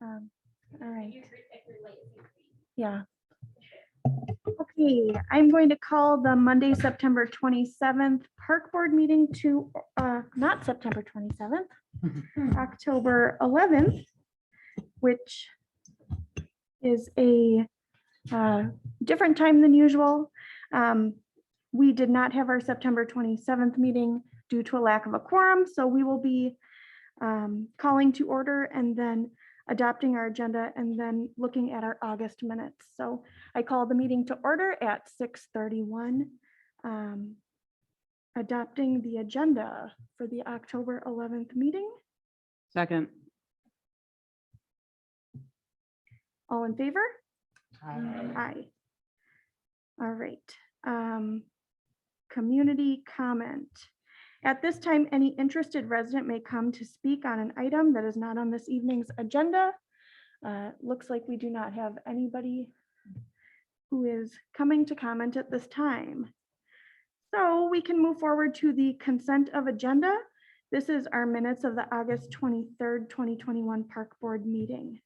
All right. Yeah. Okay, I'm going to call the Monday, September 27th Park Board meeting to, not September 27th, October 11th, which is a different time than usual. We did not have our September 27th meeting due to a lack of a quorum, so we will be calling to order and then adopting our agenda and then looking at our August minutes. So I call the meeting to order at 6:31, adopting the agenda for the October 11th meeting. Second. All in favor? Aye. Aye. All right. Community comment. At this time, any interested resident may come to speak on an item that is not on this evening's agenda. Looks like we do not have anybody who is coming to comment at this time. So we can move forward to the consent of agenda. This is our minutes of the August 23rd, 2021 Park Board meeting.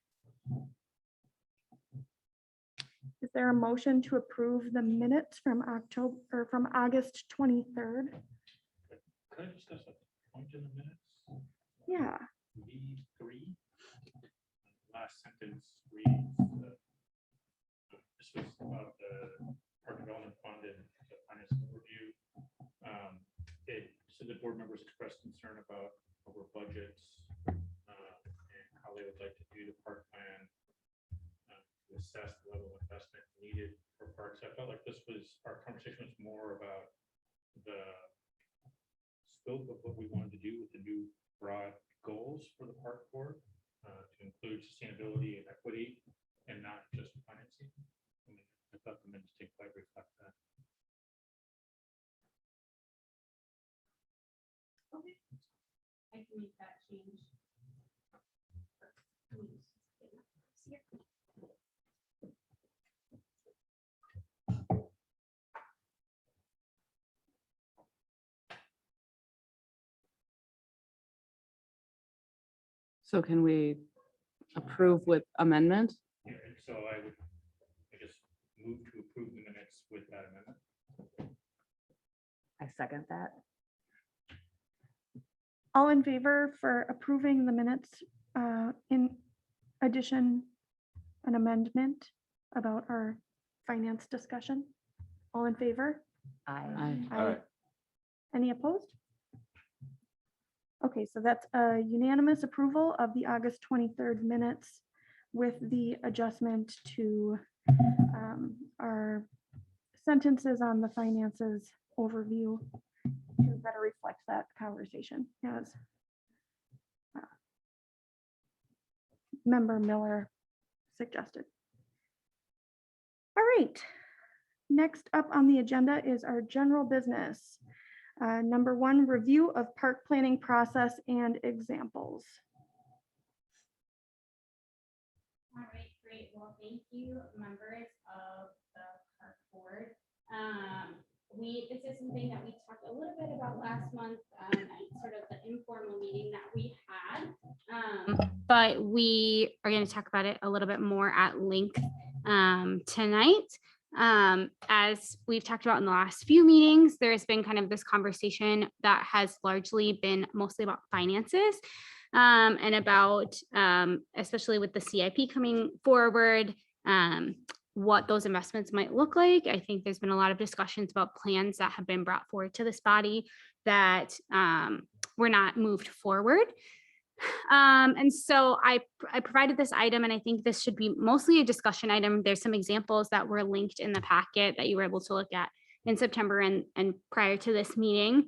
Is there a motion to approve the minutes from October or from August 23rd? Could I discuss a point in the minutes? Yeah. B3, last sentence reads, this was about the Park Development Fund and the finance overview. It said the board members expressed concern about over budgets and how they would like to do the park plan to assess the level of investment needed for parks. I felt like this was, our conversation was more about the scope of what we wanted to do with the new broad goals for the park board to include sustainability and equity and not just financing. I mean, I thought the minutes take quite reflect that. Okay, I can make that change. So can we approve with amendment? Yeah, and so I guess, move to approve the minutes with that amendment. I second that. All in favor for approving the minutes in addition, an amendment about our finance discussion? All in favor? Aye. Aye. Any opposed? Okay, so that's a unanimous approval of the August 23rd minutes with the adjustment to our sentences on the finances overview to better reflect that conversation as Member Miller suggested. All right, next up on the agenda is our general business. Number 1, review of park planning process and examples. All right, great. Well, thank you, members of the park board. This is something that we talked a little bit about last month at sort of the informal meeting that we had. But we are going to talk about it a little bit more at length tonight. As we've talked about in the last few meetings, there's been kind of this conversation that has largely been mostly about finances and about, especially with the CIP coming forward, what those investments might look like. I think there's been a lot of discussions about plans that have been brought forward to this body that were not moved forward. And so I provided this item, and I think this should be mostly a discussion item. There's some examples that were linked in the packet that you were able to look at in September and prior to this meeting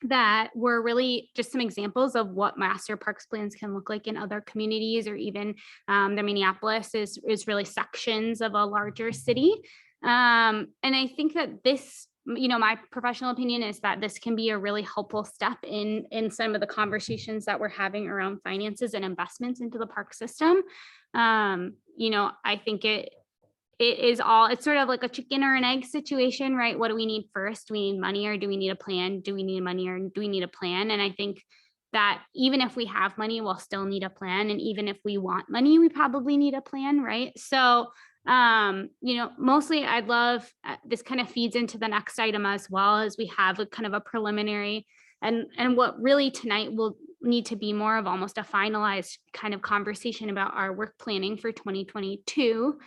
that were really just some examples of what master parks plans can look like in other communities, or even the Minneapolis is really sections of a larger city. And I think that this, my professional opinion is that this can be a really helpful step in some of the conversations that we're having around finances and investments into the park system. I think it's sort of like a chicken or an egg situation, right? What do we need first? Do we need money or do we need a plan? Do we need money or do we need a plan? And I think that even if we have money, we'll still need a plan. And even if we want money, we probably need a plan, right? So, mostly I'd love, this kind of feeds into the next item as well, as we have a kind of a preliminary and what really tonight will need to be more of almost a finalized kind of conversation about our work planning for 2022.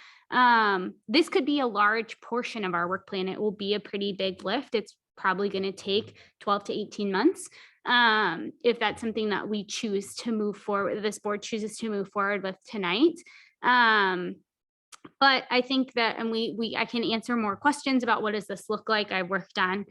This could be a large portion of our work plan. It will be a pretty big lift. It's probably going to take 12 to 18 months. If that's something that we choose to move forward, this board chooses to move forward with tonight. But I think that, and I can answer more questions about what does this look like. I worked on,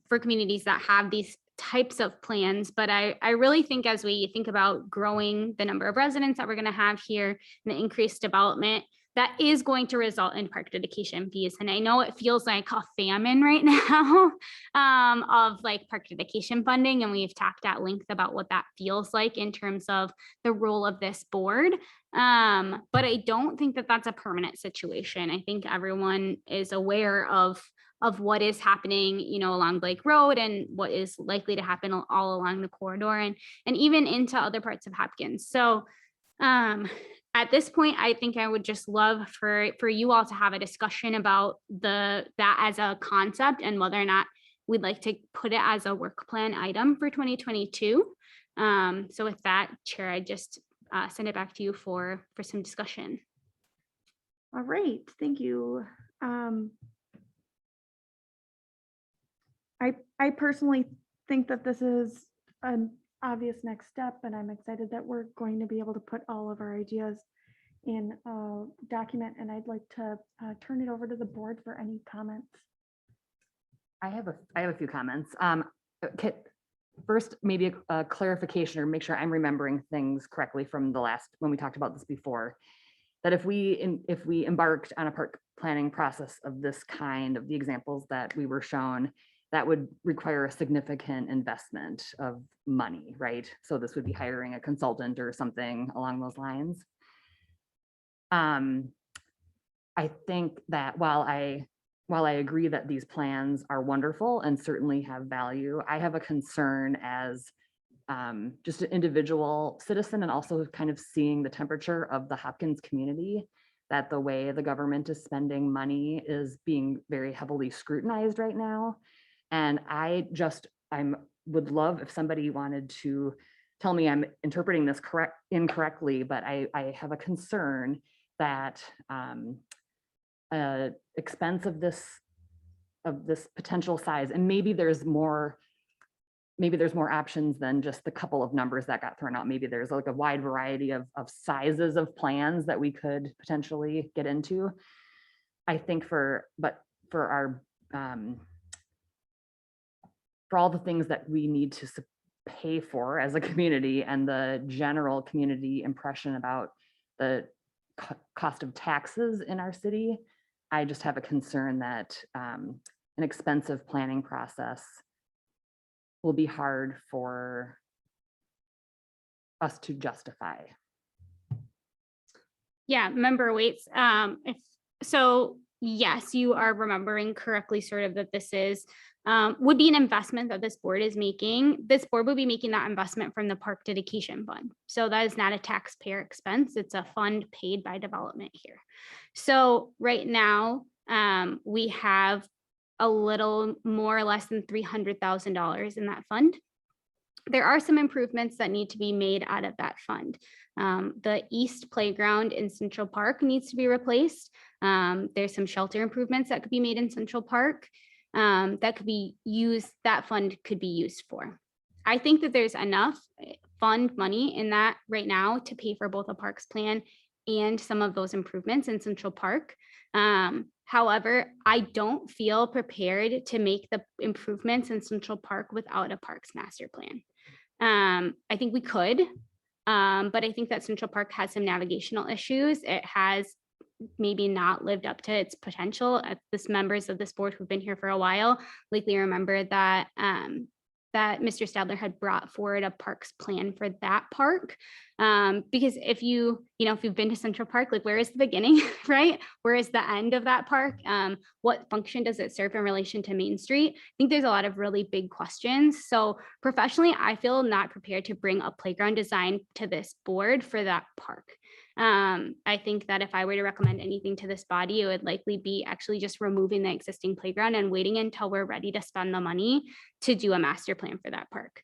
for communities that have these types of plans, but I really think as we think about growing the number of residents that we're going to have here and the increased development, that is going to result in park dedication fees. And I know it feels like a famine right now of like park dedication funding. And we've talked at length about what that feels like in terms of the role of this board. But I don't think that that's a permanent situation. I think everyone is aware of what is happening, along Blake Road and what is likely to happen all along the corridor and even into other parts of Hopkins. So at this point, I think I would just love for you all to have a discussion about that as a concept and whether or not we'd like to put it as a work plan item for 2022. So with that, Chair, I just send it back to you for some discussion. All right, thank you. I personally think that this is an obvious next step, and I'm excited that we're going to be able to put all of our ideas in a document, and I'd like to turn it over to the board for any comments. I have a few comments. First, maybe a clarification or make sure I'm remembering things correctly from the last, when we talked about this before, that if we embarked on a park planning process of this kind, of the examples that we were shown, that would require a significant investment of money, right? So this would be hiring a consultant or something along those lines. I think that while I agree that these plans are wonderful and certainly have value, I have a concern as just an individual citizen and also kind of seeing the temperature of the Hopkins community, that the way the government is spending money is being very heavily scrutinized right now. And I would love if somebody wanted to tell me I'm interpreting this incorrectly, but I have a concern that expense of this potential size, and maybe there's more options than just the couple of numbers that got thrown out. Maybe there's like a wide variety of sizes of plans that we could potentially get into. I think for all the things that we need to pay for as a community and the general community impression about the cost of taxes in our city, I just have a concern that an expensive planning process will be hard for us to justify. Yeah, member Waits. So yes, you are remembering correctly, sort of that this is would be an investment that this board is making. This board would be making that investment from the Park Dedication Fund. So that is not a taxpayer expense. It's a fund paid by development here. So right now, we have a little more or less than $300,000 in that fund. There are some improvements that need to be made out of that fund. The east playground in Central Park needs to be replaced. There's some shelter improvements that could be made in Central Park that could be used, that fund could be used for. I think that there's enough fund money in that right now to pay for both a parks plan and some of those improvements in Central Park. However, I don't feel prepared to make the improvements in Central Park without a parks master plan. I think we could, but I think that Central Park has some navigational issues. It has maybe not lived up to its potential. Members of this board who've been here for a while likely remember that that Mr. Stadler had brought forward a parks plan for that park. Because if if you've been to Central Park, like where is the beginning, right? Where is the end of that park? What function does it serve in relation to Main Street? I think there's a lot of really big questions. So professionally, I feel not prepared to bring a playground design to this board for that park. I think that if I were to recommend anything to this body, it would likely be actually just removing the existing playground and waiting until we're ready to spend the money to do a master plan for that park.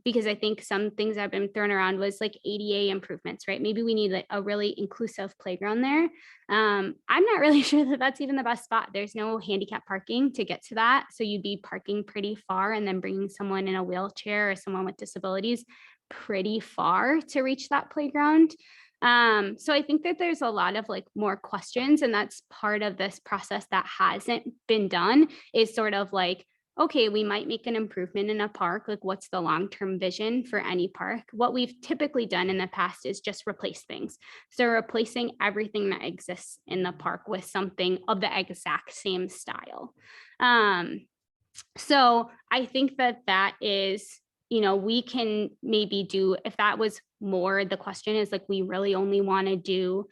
Because I think some things that have been thrown around was like ADA improvements, right? Maybe we need like a really inclusive playground there. I'm not really sure that that's even the best spot. There's no handicap parking to get to that. So you'd be parking pretty far and then bringing someone in a wheelchair or someone with disabilities pretty far to reach that playground. So I think that there's a lot of like more questions, and that's part of this process that hasn't been done, is sort of like, okay, we might make an improvement in a park. Like, what's the long-term vision for any park? What we've typically done in the past is just replace things. So replacing everything that exists in the park with something of the exact same style. So I think that is, we can maybe do, if that was more, the question is like, we really only want to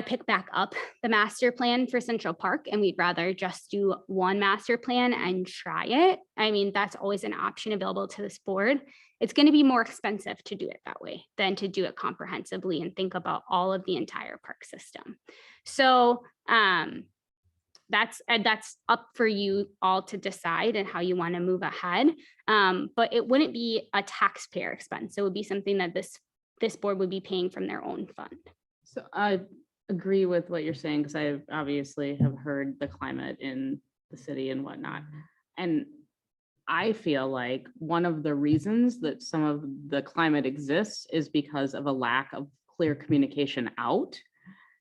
pick back up the master plan for Central Park, and we'd rather just do one master plan and try it. I mean, that's always an option available to this board. It's going to be more expensive to do it that way than to do it comprehensively and think about all of the entire park system. So that's up for you all to decide and how you want to move ahead. But it wouldn't be a taxpayer expense. It would be something that this board would be paying from their own fund. So I agree with what you're saying, because I obviously have heard the climate in the city and whatnot. And I feel like one of the reasons that some of the climate exists is because of a lack of clear communication out.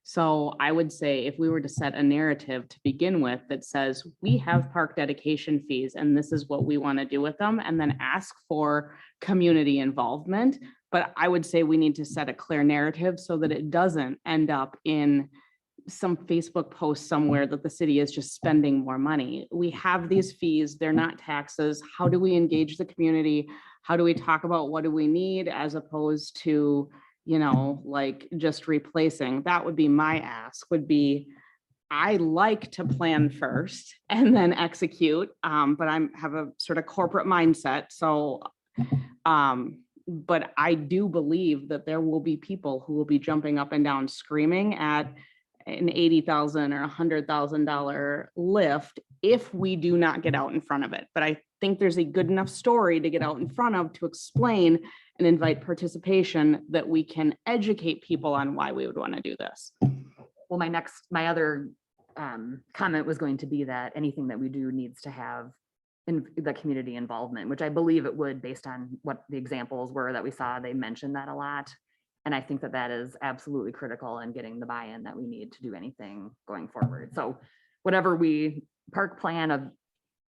So I would say if we were to set a narrative to begin with that says we have park dedication fees and this is what we want to do with them, and then ask for community involvement. But I would say we need to set a clear narrative so that it doesn't end up in some Facebook post somewhere that the city is just spending more money. We have these fees, they're not taxes. How do we engage the community? How do we talk about what do we need, as opposed to, like just replacing? That would be my ask, would be, I like to plan first and then execute, but have a sort of corporate mindset. So, but I do believe that there will be people who will be jumping up and down screaming at an $80,000 or $100,000 lift if we do not get out in front of it. But I think there's a good enough story to get out in front of, to explain and invite participation, that we can educate people on why we would want to do this. Well, my other comment was going to be that anything that we do needs to have in the community involvement, which I believe it would, based on what the examples were that we saw. They mentioned that a lot. And I think that that is absolutely critical in getting the buy-in that we need to do anything going forward. So whatever we park plan of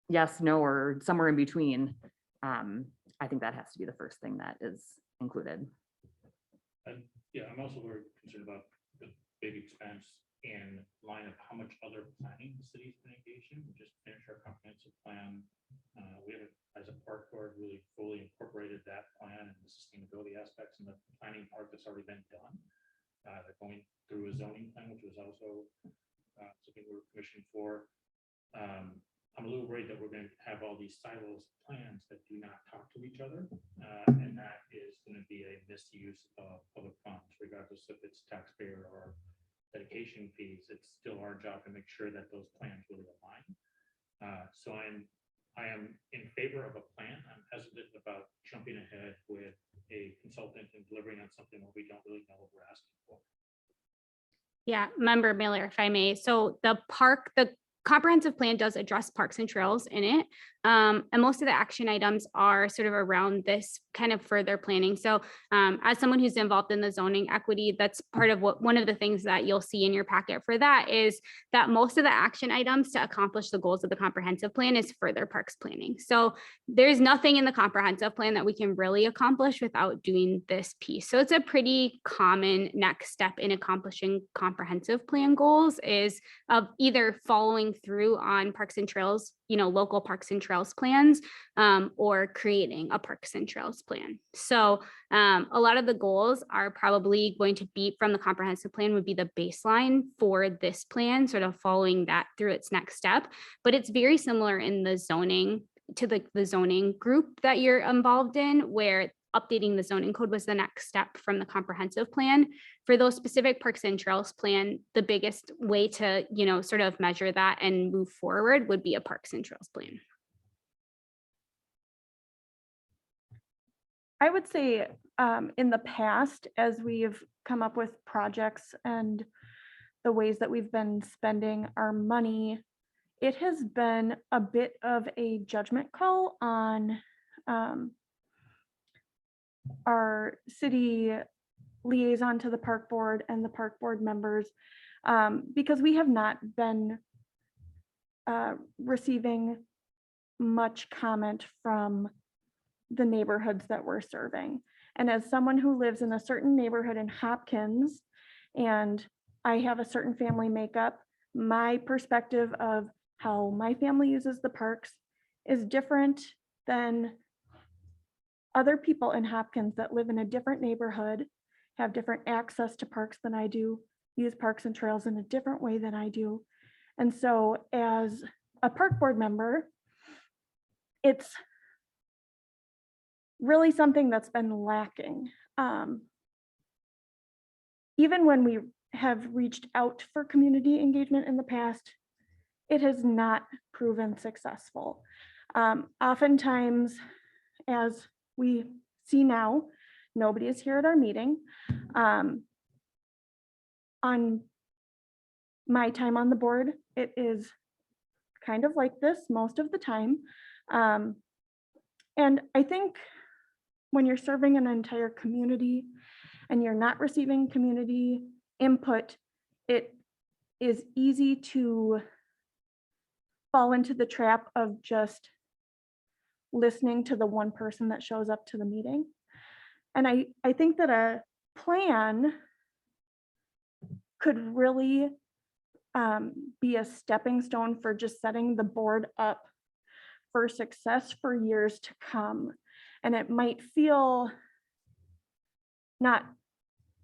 yes, no, or somewhere in between, I think that has to be the first thing that is included. And yeah, I'm also very concerned about the big expense in line of how much other planning the city's been engaged in. We just finished our comprehensive plan. We have, as a park board, really fully incorporated that plan and the sustainability aspects and the planning part that's already been done. They're going through a zoning plan, which was also something we were commissioned for. I'm a little worried that we're going to have all these silos of plans that do not talk to each other, and that is going to be a misuse of public funds, regardless if it's taxpayer or dedication fees. It's still our job to make sure that those plans really align. So I am in favor of a plan. I'm hesitant about jumping ahead with a consultant and delivering on something where we don't really know what we're asking for. Yeah, Member Miller, if I may. So the comprehensive plan does address parks and trails in it. And most of the action items are sort of around this kind of further planning. So as someone who's involved in the zoning equity, that's part of one of the things that you'll see in your packet for that is that most of the action items to accomplish the goals of the comprehensive plan is further parks planning. So there's nothing in the comprehensive plan that we can really accomplish without doing this piece. So it's a pretty common next step in accomplishing comprehensive plan goals, is of either following through on parks and trails, local parks and trails Trails plans or creating a Parks and Trails plan. So a lot of the goals are probably going to be from the comprehensive plan would be the baseline for this plan, sort of following that through its next step. But it's very similar in the zoning to the zoning group that you're involved in, where updating the zoning code was the next step from the comprehensive plan. For those specific Parks and Trails plan, the biggest way to, sort of measure that and move forward would be a Parks and Trails plan. I would say in the past, as we've come up with projects and the ways that we've been spending our money, it has been a bit of a judgment call on our city liaison to the park board and the park board members, because we have not been receiving much comment from the neighborhoods that we're serving. And as someone who lives in a certain neighborhood in Hopkins, and I have a certain family makeup, my perspective of how my family uses the parks is different than other people in Hopkins that live in a different neighborhood, have different access to parks than I do, use parks and trails in a different way than I do. And so as a park board member, it's really something that's been lacking. Even when we have reached out for community engagement in the past, it has not proven successful. Oftentimes, as we see now, nobody is here at our meeting. On my time on the board, it is kind of like this most of the time. And I think when you're serving an entire community and you're not receiving community input, it is easy to fall into the trap of just listening to the one person that shows up to the meeting. And I think that a plan could really be a stepping stone for just setting the board up for success for years to come. And it might feel not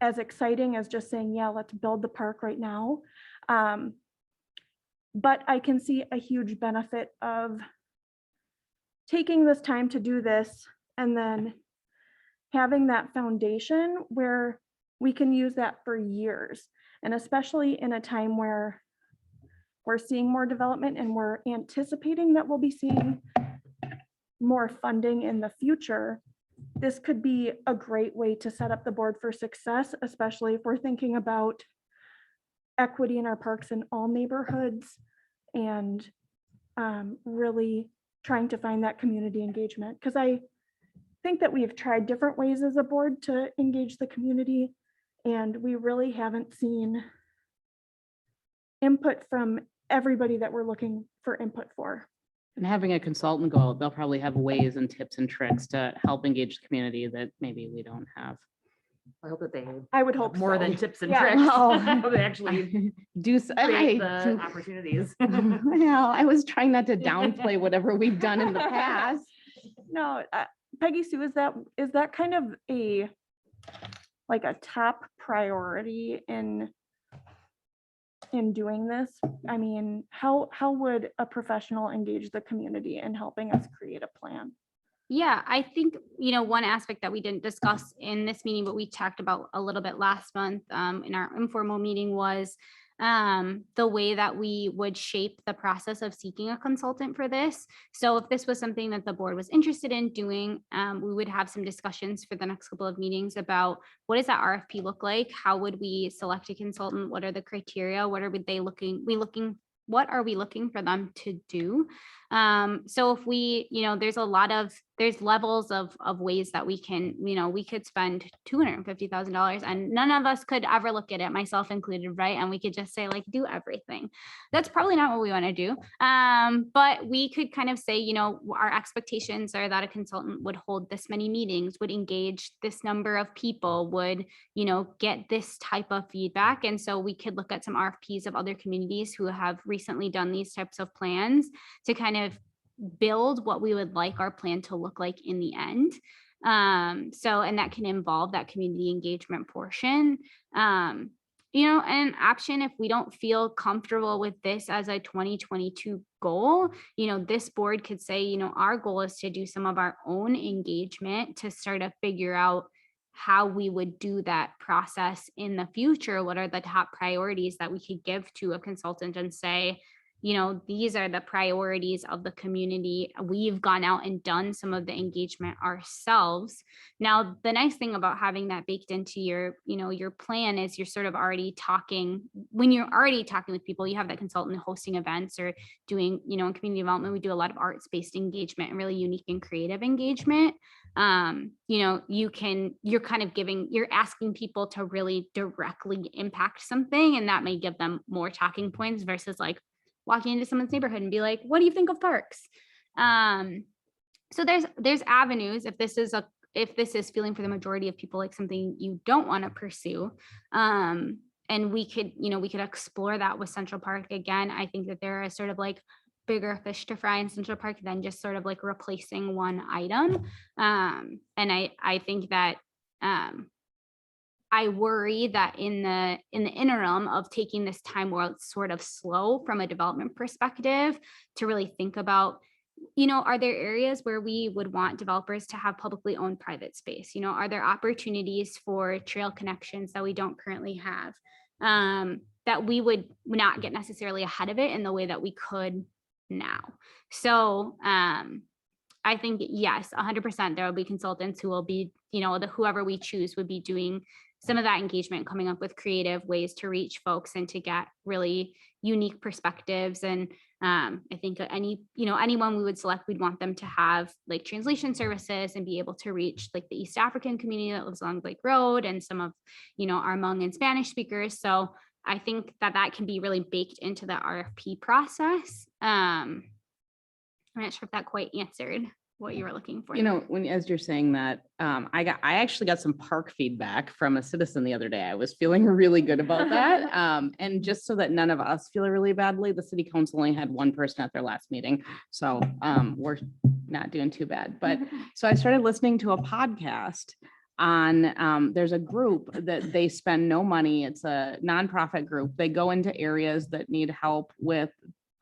as exciting as just saying, yeah, let's build the park right now. But I can see a huge benefit of taking this time to do this and then having that foundation where we can use that for years. And especially in a time where we're seeing more development and we're anticipating that we'll be seeing more funding in the future, this could be a great way to set up the board for success, especially if we're thinking about equity in our parks in all neighborhoods and really trying to find that community engagement. Because I think that we've tried different ways as a board to engage the community, and we really haven't seen input from everybody that we're looking for input for. And having a consultant go out, they'll probably have ways and tips and tricks to help engage the community that maybe we don't have. I hope that they I would have hope more so. than tips and Yeah. tricks. Well, They actually create the opportunities. Well, I was trying not to downplay whatever we've done in the past. No, Peggy Sue, is that kind of a top priority in doing this? I mean, how would a professional engage the community in helping us create a plan? Yeah, I think, one aspect that we didn't discuss in this meeting, but we talked about a little bit last month in our informal meeting was the way that we would shape the process of seeking a consultant for this. So if this was something that the board was interested in doing, we would have some discussions for the next couple of meetings about what does that RFP look like? How would we select a consultant? What are the criteria? What are what are we looking for them to do? So if we, there's levels of ways that we can, we could spend $250,000 and none of us could ever look at it, myself included, right? And we could just say do everything. That's probably not what we want to do. But we could kind of say, our expectations are that a consultant would hold this many meetings, would engage this number of people, would, get this type of feedback. And so we could look at some RFPs of other communities who have recently done these types of plans to kind of build what we would like our plan to look like in the end. And that can involve that community engagement portion. An option, if we don't feel comfortable with this as a 2022 goal, this board could say, our goal is to do some of our own engagement to sort of figure out how we would do that process in the future. What are the top priorities that we could give to a consultant and say, these are the priorities of the community. We've gone out and done some of the engagement ourselves. Now, the nice thing about having that baked into your plan is you're sort of already talking, when you're already talking with people, you have that consultant hosting events or doing, in community development, we do a lot of arts-based engagement and really unique and creative engagement. You're asking people to really directly impact something, and that may give them more talking points versus like walking into someone's neighborhood and be like, what do you think of parks? So there's avenues if this is feeling for the majority of people like something you don't want to pursue. And we could explore that with Central Park. Again, I think that there are sort of like bigger fish to fry in Central Park than just sort of like replacing one item. And I think that I worry that in the interim of taking this time where it's sort of slow from a development perspective to really think about, are there areas where we would want developers to have publicly owned private space? Are there opportunities for trail connections that we don't currently have, that we would not get necessarily ahead of it in the way that we could now? So I think, yes, 100%, there will be consultants who will be, whoever we choose would be doing some of that engagement, coming up with creative ways to reach folks and to get really unique perspectives. And I think anyone we would select, we'd want them to have like translation services and be able to reach like the East African community that lives along Lake Road and some of, our Hmong and Spanish speakers. So I think that can be really baked into the RFP process. I'm not sure if that quite answered what you were looking for. As you're saying that, I actually got some park feedback from a citizen the other day. I was feeling really good about that. And just so that none of us feel really badly, the city council only had one person at their last meeting. So we're not doing too bad. But so I started listening to a podcast on, there's a group that they spend no money. It's a nonprofit group. They go into areas that need help with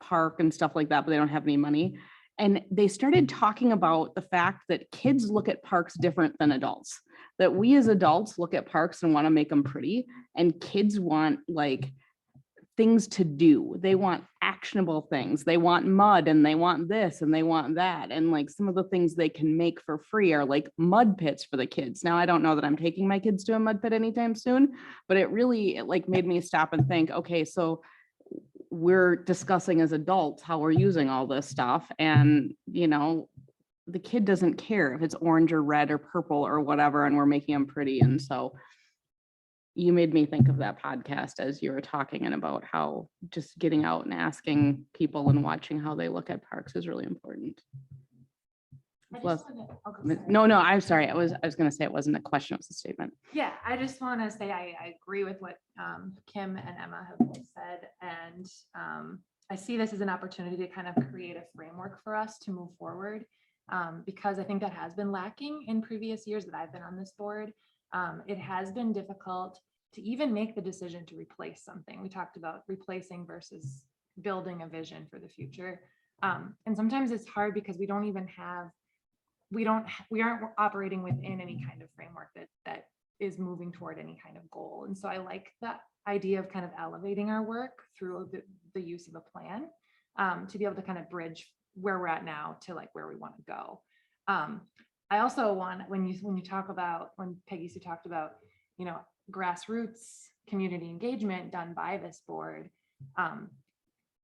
park and stuff like that, but they don't have any money. And they started talking about the fact that kids look at parks different than adults, that we as adults look at parks and want to make them pretty, and kids want like things to do. They want actionable things. They want mud and they want this and they want that. And like some of the things they can make for free are like mud pits for the kids. Now, I don't know that I'm taking my kids to a mud pit anytime soon, but it like made me stop and think, okay, so we're discussing as adults how we're using all this stuff, and the kid doesn't care if it's orange or red or purple or whatever, and we're making them pretty. And so you made me think of that podcast as you were talking, and about how just getting out and asking people and watching how they look at parks is really important. No, I'm sorry. I was going to say it wasn't a question, it was a statement. Yeah, I just want to say I agree with what Kim and Emma have both said. And I see this as an opportunity to kind of create a framework for us to move forward, because I think that has been lacking in previous years that I've been on this board. It has been difficult to even make the decision to replace something. We talked about replacing versus building a vision for the future. And sometimes it's hard because we aren't operating within any kind of framework that is moving toward any kind of goal. And so I like that idea of kind of elevating our work through the use of a plan, to be able to kind of bridge where we're at now to like where we want to go. I also want, when Peggy Sue talked about, grassroots community engagement done by this board.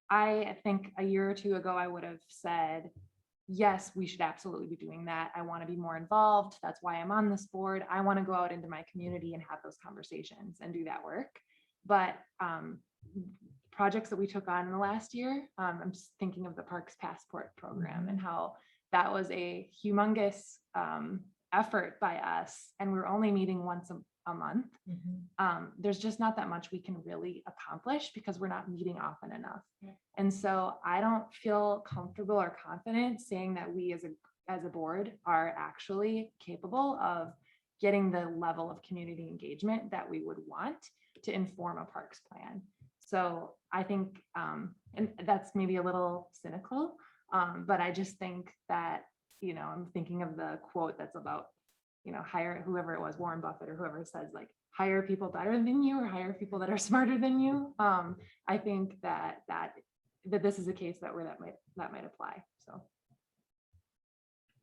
I think a year or two ago, I would have said, yes, we should absolutely be doing that. I want to be more involved. That's why I'm on this board. I want to go out into my community and have those conversations and do that work. But projects that we took on in the last year, I'm just thinking of the Parks Passport program and how that was a humongous effort by us. And we're only meeting a month, there's just not that much we can really accomplish because we're not meeting often enough. And so I don't feel comfortable or confident saying that we as a board are actually capable of getting the level of community engagement that we would want to inform a parks plan. So I think, and that's maybe a little cynical, but I just think that, I'm thinking of the quote that's about, hire whoever it was, Warren Buffett or whoever says like, hire people better than you or hire people that are smarter than you. I think that this is a case that might apply. So.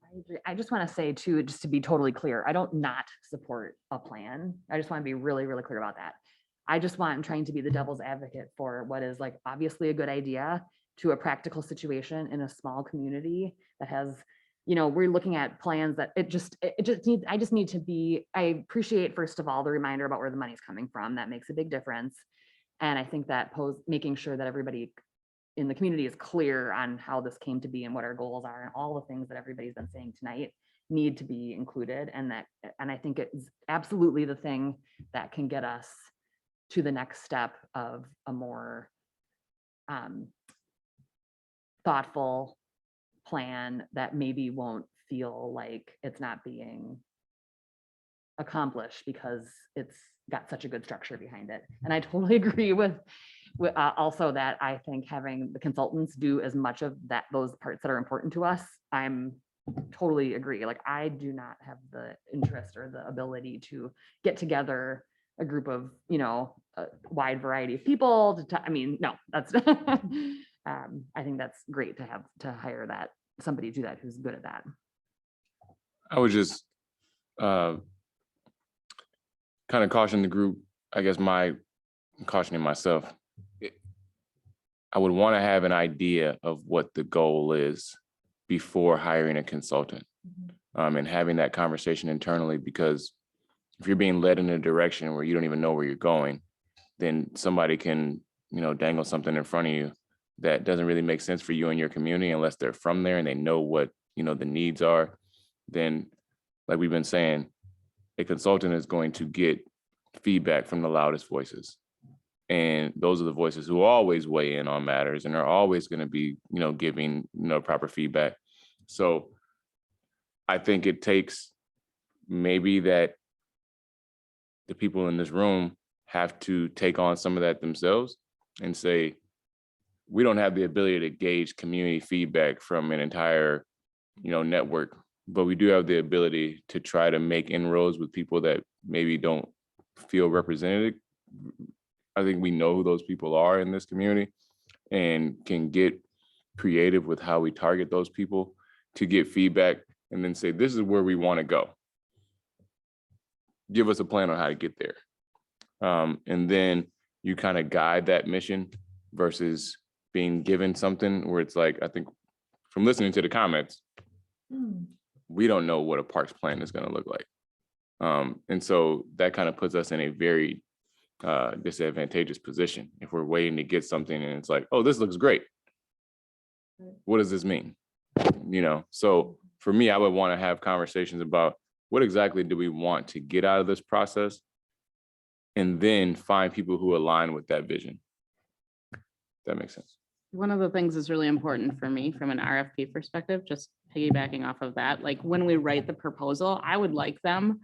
I agree. I just want to say too, just to be totally clear, I don't not support a plan. I just want to be really, really clear about that. I'm trying to be the devil's advocate for what is like obviously a good idea to a practical situation in a small community that has, we're looking at plans that I appreciate, first of all, the reminder about where the money's coming from. That makes a big difference. And I think that making sure that everybody in the community is clear on how this came to be and what our goals are and all the things that everybody's been saying tonight need to be included. And I think it's absolutely the thing that can get us to the next step of a more thoughtful plan that maybe won't feel like it's not being accomplished because it's got such a good structure behind it. And I totally agree with also that I think having the consultants do as much of those parts that are important to us, I'm totally agree. Like I do not have the interest or the ability to get together a group of, a wide variety of people no, that's, I think that's great to hire somebody to do that who's good at that. I would just kind of caution the group, I guess cautioning myself. I would want to have an idea of what the goal is before hiring a consultant, and having that conversation internally, because if you're being led in a direction where you don't even know where you're going, then somebody can, dangle something in front of you that doesn't really make sense for you and your community unless they're from there and they know what, the needs are. Then, like we've been saying, a consultant is going to get feedback from the loudest voices. And those are the voices who always weigh in on matters and are always going to be, giving, proper feedback. So I think it takes maybe that the people in this room have to take on some of that themselves and say, we don't have the ability to gauge community feedback from an entire, network, but we do have the ability to try to make inroads with people that maybe don't feel represented. I think we know who those people are in this community and can get creative with how we target those people to get feedback and then say, this is where we want to go. Give us a plan on how to get there. And then you kind of guide that mission versus being given something where it's like, I think from listening to the comments, we don't know what a parks plan is going to look like. And so that kind of puts us in a very disadvantageous position if we're waiting to get something and it's like, oh, this looks great. What does this mean? So for me, I would want to have conversations about what exactly do we want to get out of this process, and then find people who align with that vision. That makes sense. One of the things that's really important for me from an RFP perspective, just piggybacking off of that, like when we write the proposal, I would like them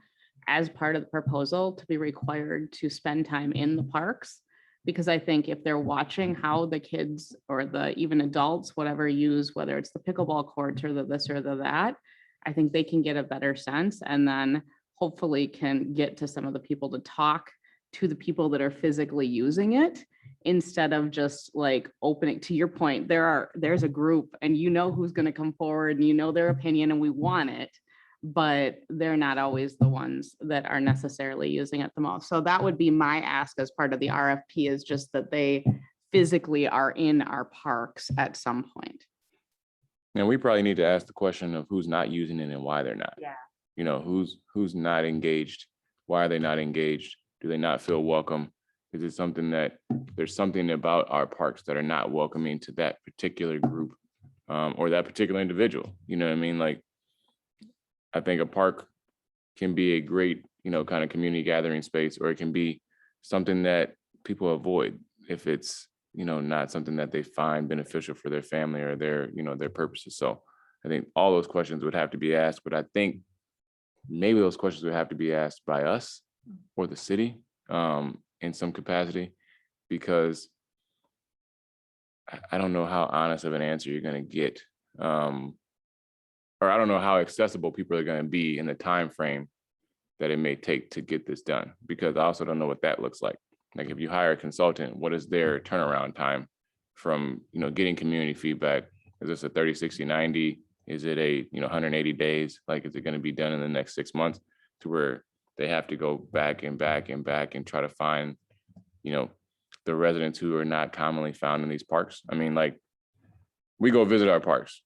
as part of the proposal to be required to spend time in the parks. Because I think if they're watching how the kids or the even adults, whatever use, whether it's the pickleball courts or the this or the that, I think they can get a better sense and then hopefully can get to some of the people to talk to the people that are physically using it, instead of just like opening. To your point, there's a group and who's going to come forward and their opinion and we want it, but they're not always the ones that are necessarily using it the most. So that would be my ask as part of the RFP, is just that they physically are in our parks at some point. And we probably need to ask the question of who's not using it and why they're not. Yeah. Who's not engaged? Why are they not engaged? Do they not feel welcome? Is it something that there's something about our parks that are not welcoming to that particular group, or that particular individual? You know what I mean? Like, I think a park can be a great kind of community gathering space, or it can be something that people avoid if it's, not something that they find beneficial for their family or their purposes. So I think all those questions would have to be asked, but I think maybe those questions would have to be asked by us or the city in some capacity, because I don't know how honest of an answer you're going to get, or I don't know how accessible people are going to be in the time frame that it may take to get this done, because I also don't know what that looks like. Like if you hire a consultant, what is their turnaround time from, getting community feedback? Is this a 30, 60, 90? Is it a, 180 days? Like, is it going to be done in the next 6 months, to where they have to go back and back and back and try to find, the residents who are not commonly found in these parks? I mean, like, we go visit our parks.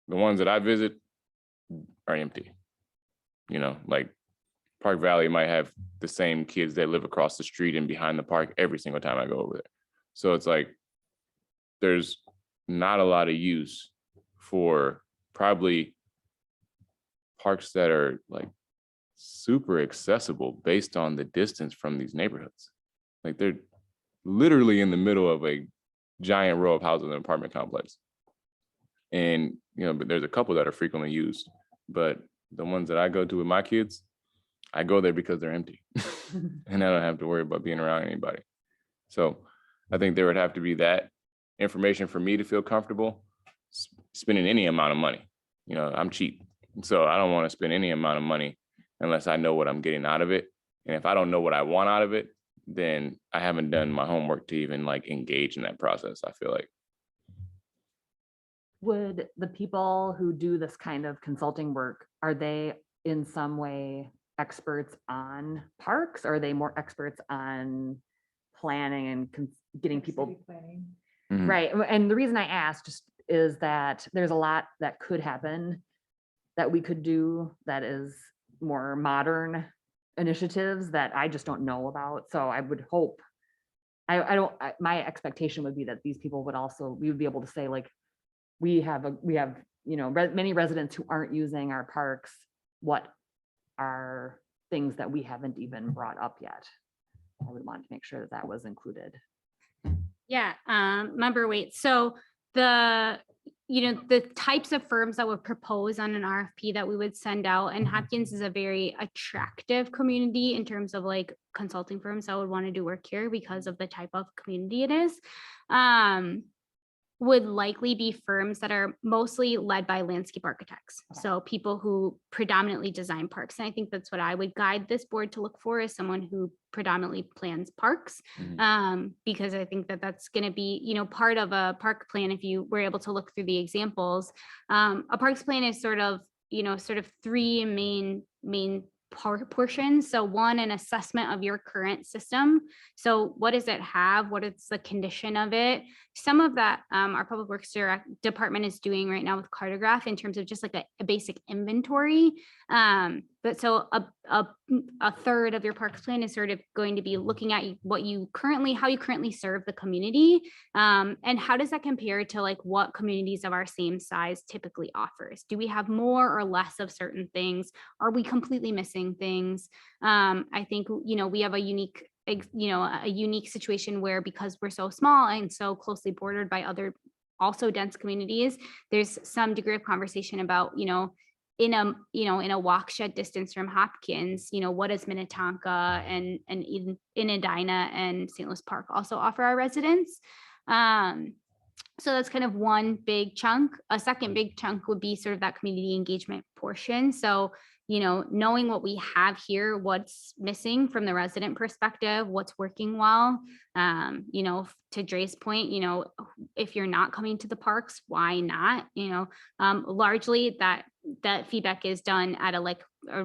The ones that I visit are empty. Like Park Valley might have the same kids that live across the street and behind the park every single time I go over there. So it's like, there's not a lot of use for probably parks that are like super accessible based on the distance from these neighborhoods. Like they're literally in the middle of a giant row of houses and apartment complex. And, but there's a couple that are frequently used, but the ones that I go to with my kids, I go there because they're empty and I don't have to worry about being around anybody. So I think there would have to be that information for me to feel comfortable spending any amount of money. I'm cheap, so I don't want to spend any amount of money unless I know what I'm getting out of it. And if I don't know what I want out of it, then I haven't done my homework to even like engage in that process, I feel like. Would the people who do this kind of consulting work, are they in some way experts on parks? Or are they more experts on planning and getting people? Mhm. Right. And the reason I asked just is that there's a lot that could happen that we could do that is more modern initiatives that I just don't know about. So I would hope, my expectation would be that these people would also, we would be able to say, like, we have many residents who aren't using our parks. What are things that we haven't even brought up yet? I would want to make sure that that was included. Yeah, member wait, so the types of firms that would propose on an RFP that we would send out, and Hopkins is a very attractive community in terms of like consulting firms that would want to do work here because of the type of community it is. Would likely be firms that are mostly led by landscape architects. So people who predominantly design parks. And I think that's what I would guide this board to look for, is someone who predominantly plans parks. Because I think that that's going to be, part of a park plan. If you were able to look through the examples, a parks plan is sort of three main portions. So one, an assessment of your current system. So what does it have? What is the condition of it? Some of that our public works department is doing right now with Cartograph in terms of just like a basic inventory. But so a third of your parks plan is sort of going to be looking at how you currently serve the community. And how does that compare to like what communities of our same size typically offers? Do we have more or less of certain things? Are we completely missing things? I think, we have a unique situation where, because we're so small and so closely bordered by other also dense communities, there's some degree of conversation about, in a walk shed distance from Hopkins, what does Minnetonka and even in Edina and St. Louis Park also offer our residents? So that's kind of one big chunk. A second big chunk would be sort of that community engagement portion. So, knowing what we have here, what's missing from the resident perspective, what's working well. To Dre's point, if you're not coming to the parks, why not? Largely that feedback is done at a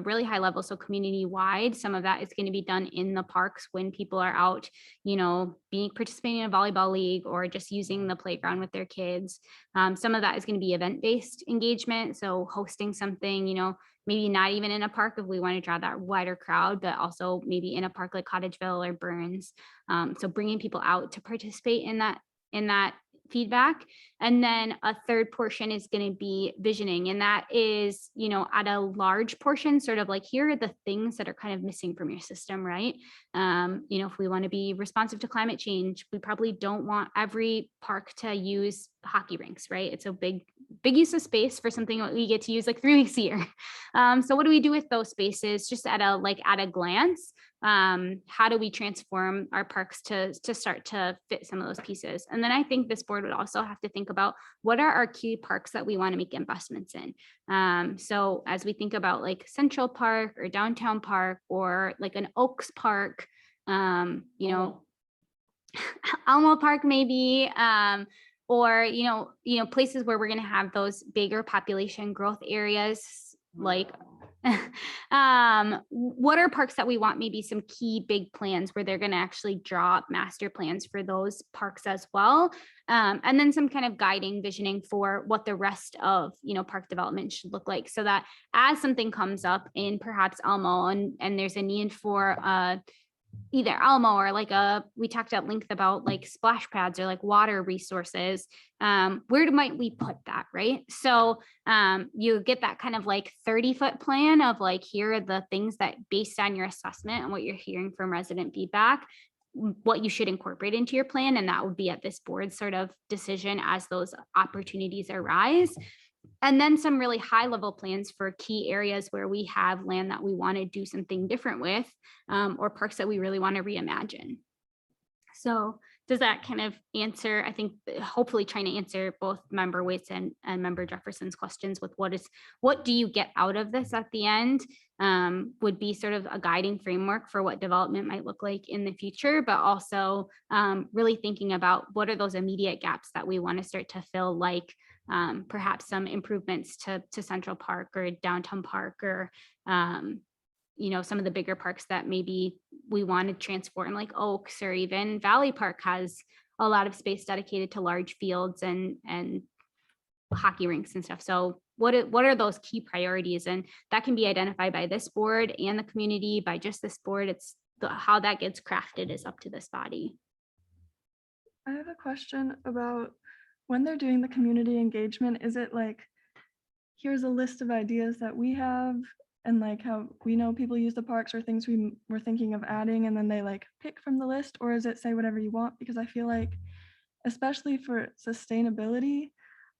really high level. So community wide, some of that is going to be done in the parks when people are out, participating in a volleyball league or just using the playground with their kids. Some of that is going to be event-based engagement. So hosting something, maybe not even in a park if we want to draw that wider crowd, but also maybe in a park like Cottageville or Burns. So bringing people out to participate in that feedback. And then a third portion is going to be visioning. And that is, you know, at a large portion, sort of like, here are the things that are kind of missing from your system, right? You know, if we want to be responsive to climate change, we probably don't want every park to use hockey rinks, right? It's a big use of space for something that we get to use like 3 weeks a year. So what do we do with those spaces just at a glance? How do we transform our parks to start to fit some of those pieces? And then I think this board would also have to think about what are our key parks that we want to make investments in. So as we think about like Central Park or Downtown Park or like an Oaks Park, you know, Alamo Park maybe, or, you know, places where we're going to have those bigger population growth areas, like what are parks that we want maybe some key big plans where they're going to actually draw up master plans for those parks as well. And then some kind of guiding visioning for what the rest of, you know, park development should look like, so that as something comes up in perhaps Elmo and there's a need for either Elmo or like we talked at length about like splash pads or like water resources. Where might we put that, right? So you get that kind of like 30-foot plan of like, here are the things that based on your assessment and what you're hearing from resident feedback, what you should incorporate into your plan. And that would be at this board sort of decision as those opportunities arise. And then some really high level plans for key areas where we have land that we want to do something different with, or parks that we really want to reimagine. So does that kind of answer, I think, hopefully trying to answer both member Waits and member Jefferson's questions with what do you get out of this at the end, would be sort of a guiding framework for what development might look like in the future, but also really thinking about what are those immediate gaps that we want to start to fill, like perhaps some improvements to Central Park or Downtown Park, or you know, some of the bigger parks that maybe we want to transform, like Oaks, or even Valley Park has a lot of space dedicated to large fields and hockey rinks and stuff. So what are those key priorities? And that can be identified by this board and the community, by just this board. It's how that gets crafted is up to this body. I have a question about when they're doing the community engagement. Is it like, here's a list of ideas that we have and like how we know people use the parks or things we were thinking of adding, and then they like pick from the list? Or is it say whatever you want? Because I feel like, especially for sustainability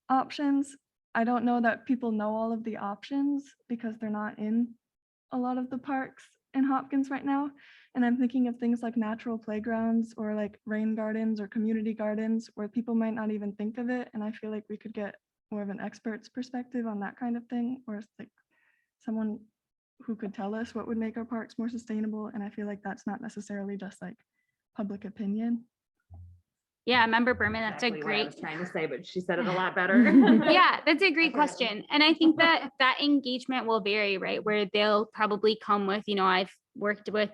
options, I don't know that people know all of the options because they're not in a lot of the parks in Hopkins right now. And I'm thinking of things like natural playgrounds or like rain gardens or community gardens where people might not even think of it. And I feel like we could get more of an expert's perspective on that kind of thing, or like someone who could tell us what would make our parks more sustainable. And I feel like that's not necessarily just like public opinion. Yeah, Member Berman, that's Exactly a what I great, was trying to say, but she said it a lot better. yeah, that's a great question. And I think that engagement will vary, right? Where they'll probably come with, you know, I've worked with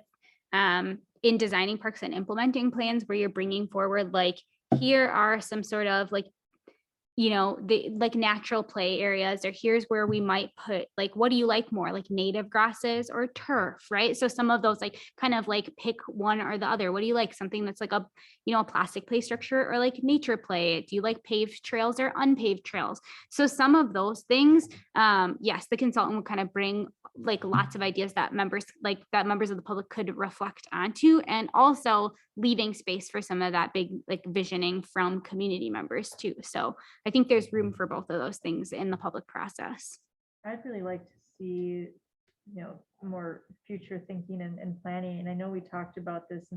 in designing parks and implementing plans where you're bringing forward, like, here are some sort of like, you know, the like natural play areas, or here's where we might put, like, what do you like more, like native grasses or turf, right? So some of those, like, kind of like pick one or the other. What do you like? Something that's like a, you know, a plastic play structure, or like nature play. Do you like paved trails or unpaved trails? So some of those things, yes, the consultant will kind of bring like lots of ideas that members of the public could reflect onto, and also leaving space for some of that big like visioning from community members too. So I think there's room for both of those things in the public process. I'd really like to see, you know, more future thinking and planning. And I know we talked about this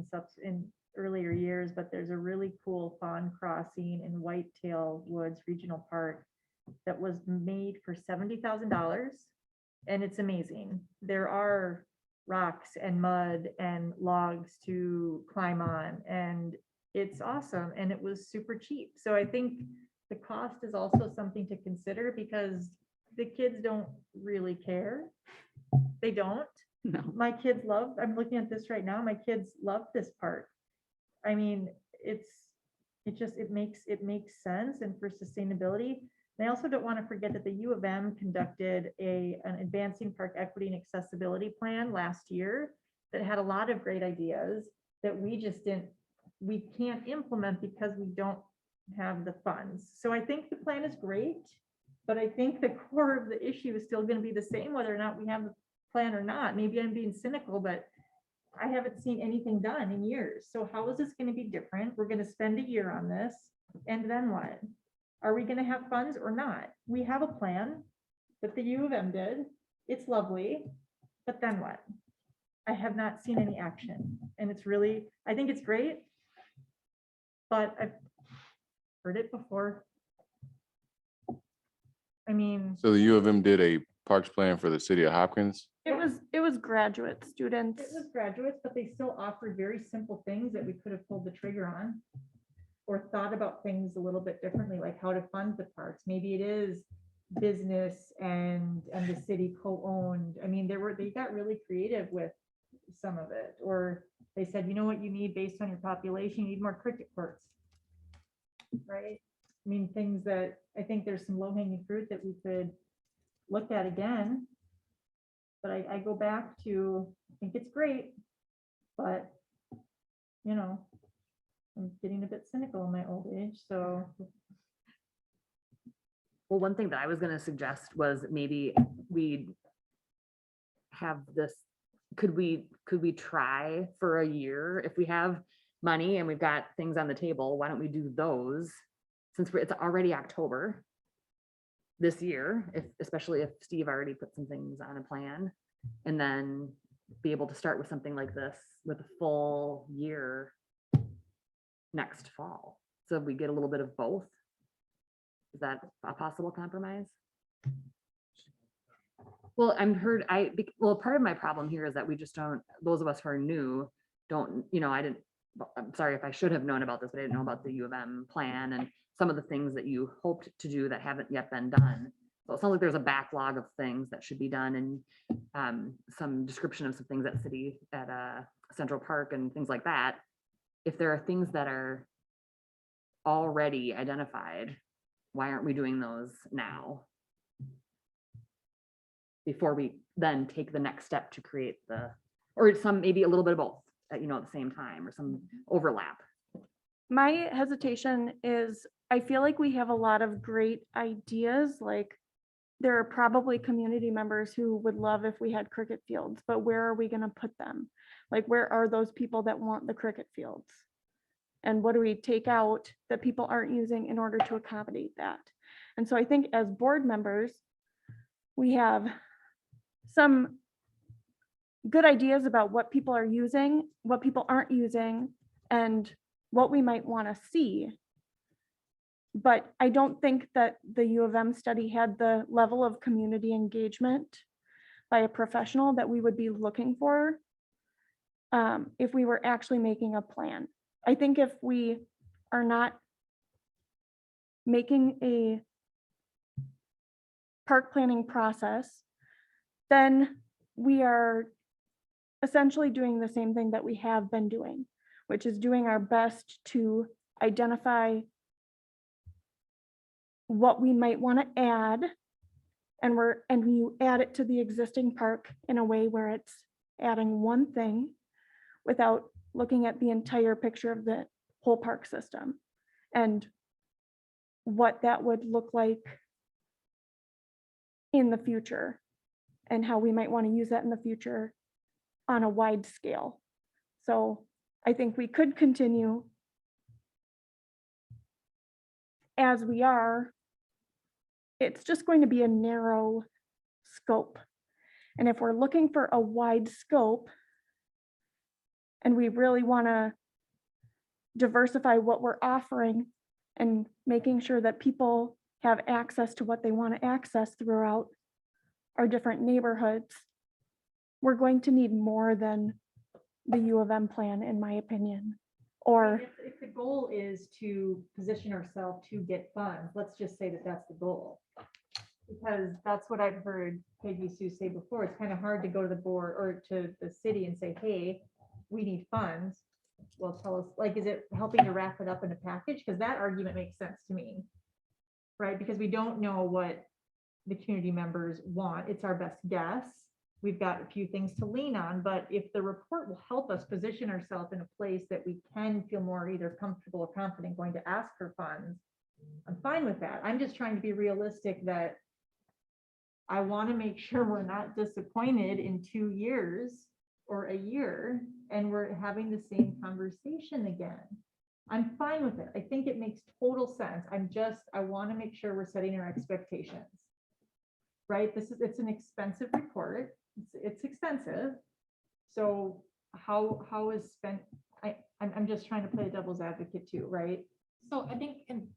in earlier years, but there's a really cool fawn crossing in Whitetail Woods Regional Park that was made for $70,000. And it's amazing. There are rocks and mud and logs to climb on, and it's awesome. And it was super cheap. So I think the cost is also something to consider, because the kids don't really care. They don't. No. My kids love, I'm looking at this right now, my kids love this park. I mean, it makes sense, and for sustainability. And I also don't want to forget that the U of M conducted an advancing park equity and accessibility plan last year that had a lot of great ideas that we can't implement because we don't have the funds. So I think the plan is great, but I think the core of the issue is still gonna be the same, whether or not we have the plan or not. Maybe I'm being cynical, but I haven't seen anything done in years. So how is this gonna be different? We're gonna spend a year on this, and then what? Are we gonna have funds or not? We have a plan that the U of M did. It's lovely, but then what? I have not seen any action, and it's really, I think it's great, but I've heard it before. I mean, So the U of M did a parks plan for the city of Hopkins. It was graduate students. it was graduates, but they still offered very simple things that we could have pulled the trigger on. Or thought about things a little bit differently, like how to fund the parks. Maybe it is business and the city co-owned. I mean, they got really creative with some of it. Or they said, you know what you need based on your population, you need more cricket courts. Right? I mean, things that I think there's some low hanging fruit that we could look at again. But I go back to, I think it's great, but you know, I'm getting a bit cynical in my old age, so. Well, one thing that I was gonna suggest was maybe we have this, could we try for a year? If we have money and we've got things on the table, why don't we do those? Since it's already October this year, especially if Steve already put some things on a plan, and then be able to start with something like this with a full year next fall. So we get a little bit of both. Is that a possible compromise? Well, well, part of my problem here is that we just don't, those of us who are new, don't, I'm sorry if I should have known about this, but I didn't know about the U of M plan and some of the things that you hoped to do that haven't yet been done. So it sounds like there's a backlog of things that should be done, and some description of some things at Central Park and things like that. If there are things that are already identified, why aren't we doing those now? Before we then take the next step to create or maybe a little bit of both, at the same time, or some overlap. My hesitation is, I feel like we have a lot of great ideas, like there are probably community members who would love if we had cricket fields, but where are we gonna put them? Like, where are those people that want the cricket fields? And what do we take out that people aren't using in order to accommodate that? And so I think as board members, we have some good ideas about what people are using, what people aren't using, and what we might want to see. But I don't think that the U of M study had the level of community engagement by a professional that we would be looking for if we were actually making a plan. I think if we are not making a park planning process, then we are essentially doing the same thing that we have been doing, which is doing our best to identify what we might want to add, and you add it to the existing park in a way where it's adding one thing without looking at the entire picture of the whole park system and what that would look like in the future and how we might want to use that in the future on a wide scale. So I think we could continue as we are. It's just going to be a narrow scope. And if we're looking for a wide scope and we really want to diversify what we're offering and making sure that people have access to what they want to access throughout our different neighborhoods, we're going to need more than the U of M plan, in my opinion. Or If the goal is to position ourselves to get funds, let's just say that that's the goal. Because that's what I've heard Peggy Sue say before. It's kind of hard to go to the board or to the city and say, hey, we need funds. Well, tell us, like, is it helping to wrap it up in a package? Because that argument makes sense to me. Right? Because we don't know what the community members want. It's our best guess. we've got a few things to lean on, but if the report will help us position ourselves in a place that we can feel more either comfortable or confident going to ask for funds, I'm fine with that. I'm just trying to be realistic that I want to make sure we're not disappointed in 2 years or a year and we're having the same conversation again. I'm fine with it. I think it makes total sense. I want to make sure we're setting our expectations. Right? It's an expensive report. It's expensive. So how is spent? I'm just trying to play devil's advocate too, right? So I think, and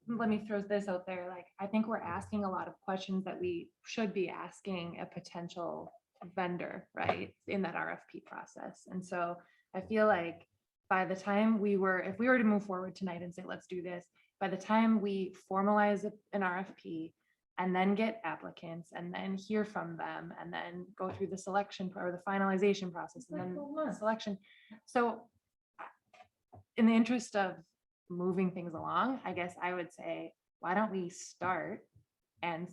let me throw this out there, like, I think we're asking a lot of questions that we should be asking a potential vendor, right, in that RFP process. And so I feel like by the time if we were to move forward tonight and say, let's do this, by the time we formalize an RFP and then get applicants and then hear from them and then go through the selection or the finalization process and then the selection. So in the interest of moving things along, I guess I would say, why don't we start? And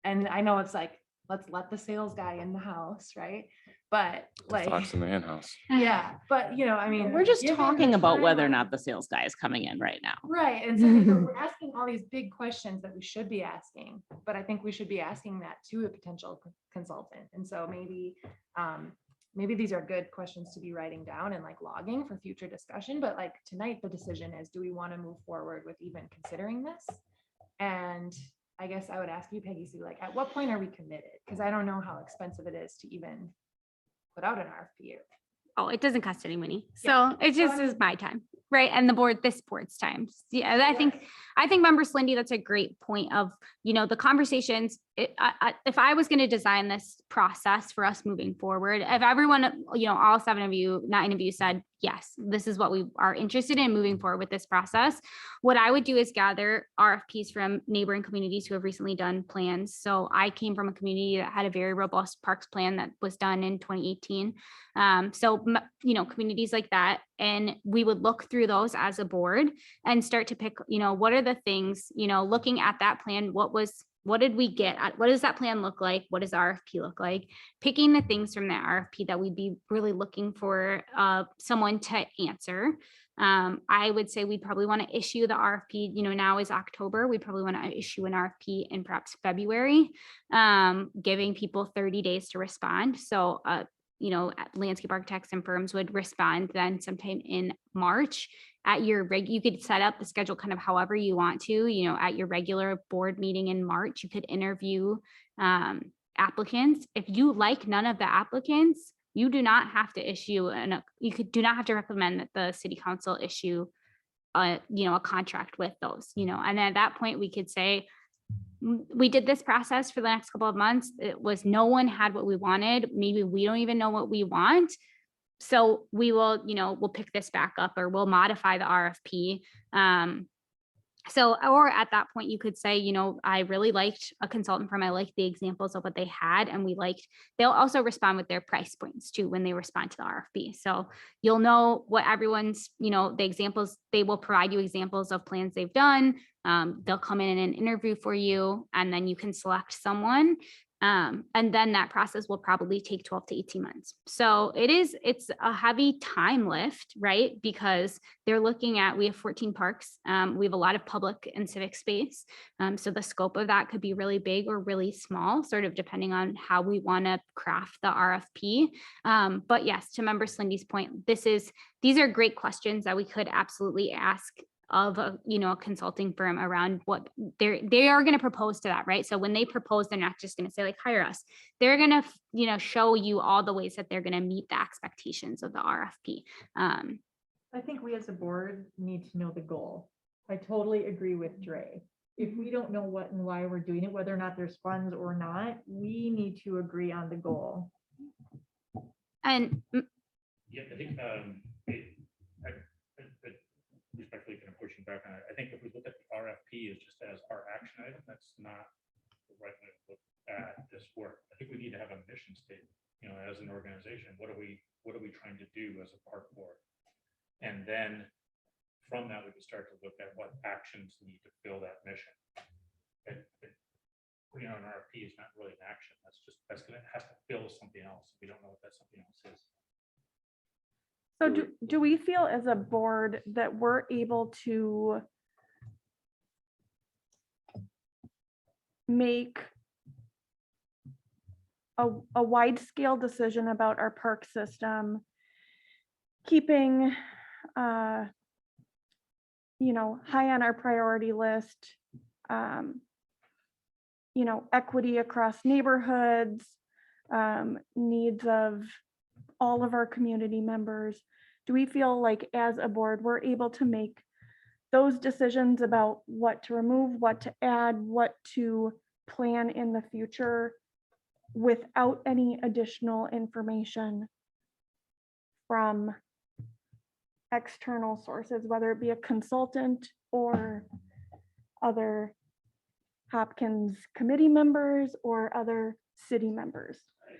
I know it's like, let's let the sales guy in the house, right? But like, Fox in the hen house. yeah, but I mean, We're just given talking the about whether or timeline- not the sales guy is coming in right now. Right, and so we're asking all these big questions that we should be asking, but I think we should be asking that to a potential consultant. And so maybe these are good questions to be writing down and like logging for future discussion, but like tonight, the decision is, do we want to move forward with even considering this? And I guess I would ask you, Peggy Sue, like, at what point are we committed? Because I don't know how expensive it is to even put out an RFP. Oh, it doesn't cost any money. Yeah. So it just is my time, right? And this board's time. Yeah, I think Member Slindy, that's a great point of, the conversations. If I was going to design this process for us moving forward, if everyone, all 7 of you, 9 of you said, yes, this is what we are interested in moving forward with this process, what I would do is gather RFPs from neighboring communities who have recently done plans. So I came from a community that had a very robust parks plan that was done in 2018. Communities like that, and we would look through those as a board and start to pick, what are the things, looking at that plan, what did we get at, what does that plan look like? What does RFP look like? Picking the things from that RFP that we'd be really looking for someone to answer. I would say we'd probably want to issue the RFP, now is October. We probably want to issue an RFP in perhaps February, giving people 30 days to respond. So, landscape architects and firms would respond then sometime in March. At your you could set up the schedule kind of however you want to, at your regular board meeting in March, you could interview applicants. If you like none of the applicants, you do not have to issue do not have to recommend that the city council issue a contract with those, and at that point we could say, we did this process for the next couple of months. It was no one had what we wanted. Maybe we don't even know what we want. So we will, we'll pick this back up or we'll modify the RFP. Or at that point you could say, I really liked a consultant firm. I liked the examples of what they had, and they'll also respond with their price points too when they respond to the RFP. So you'll know what everyone's, the examples, they will provide you examples of plans they've done. They'll come in and interview for you, and then you can select someone. And then that process will probably take 12 to 18 months. So it's a heavy time lift, right? Because they're looking at, we have 14 parks. We have a lot of public and civic space. So the scope of that could be really big or really small, sort of depending on how we want to craft the RFP. But yes, to Member Slindy's point, these are great questions that we could absolutely ask of a consulting firm around what they are going to propose to that, right? So when they propose, they're not just going to say like, hire us. They're going to show you all the ways that they're going to meet the expectations of the RFP. I think we as a board need to know the goal. I totally agree with Dre. If we don't know what and why we're doing it, whether or not there's funds or not, we need to agree on the goal. And Yeah, I think, respectfully kind of pushing back on it. I think if we look at the RFP as just as our action item, that's not the right way to look at this work. I think we need to have a mission statement, as an organization. What are we trying to do as a park board? And then from that, we can start to look at what actions need to fill that mission. And putting out an RFP is not really an action. That's gonna, has to fill something else. We don't know what that something else is. So do we feel as a board that we're able to make a wide scale decision about our park system, keeping, you know, high on our priority list, you know, equity across neighborhoods, needs of all of our community members? Do we feel like as a board, we're able to make those decisions about what to remove, what to add, what to plan in the future without any additional information from external sources, whether it be a consultant or other Hopkins committee members or other city members?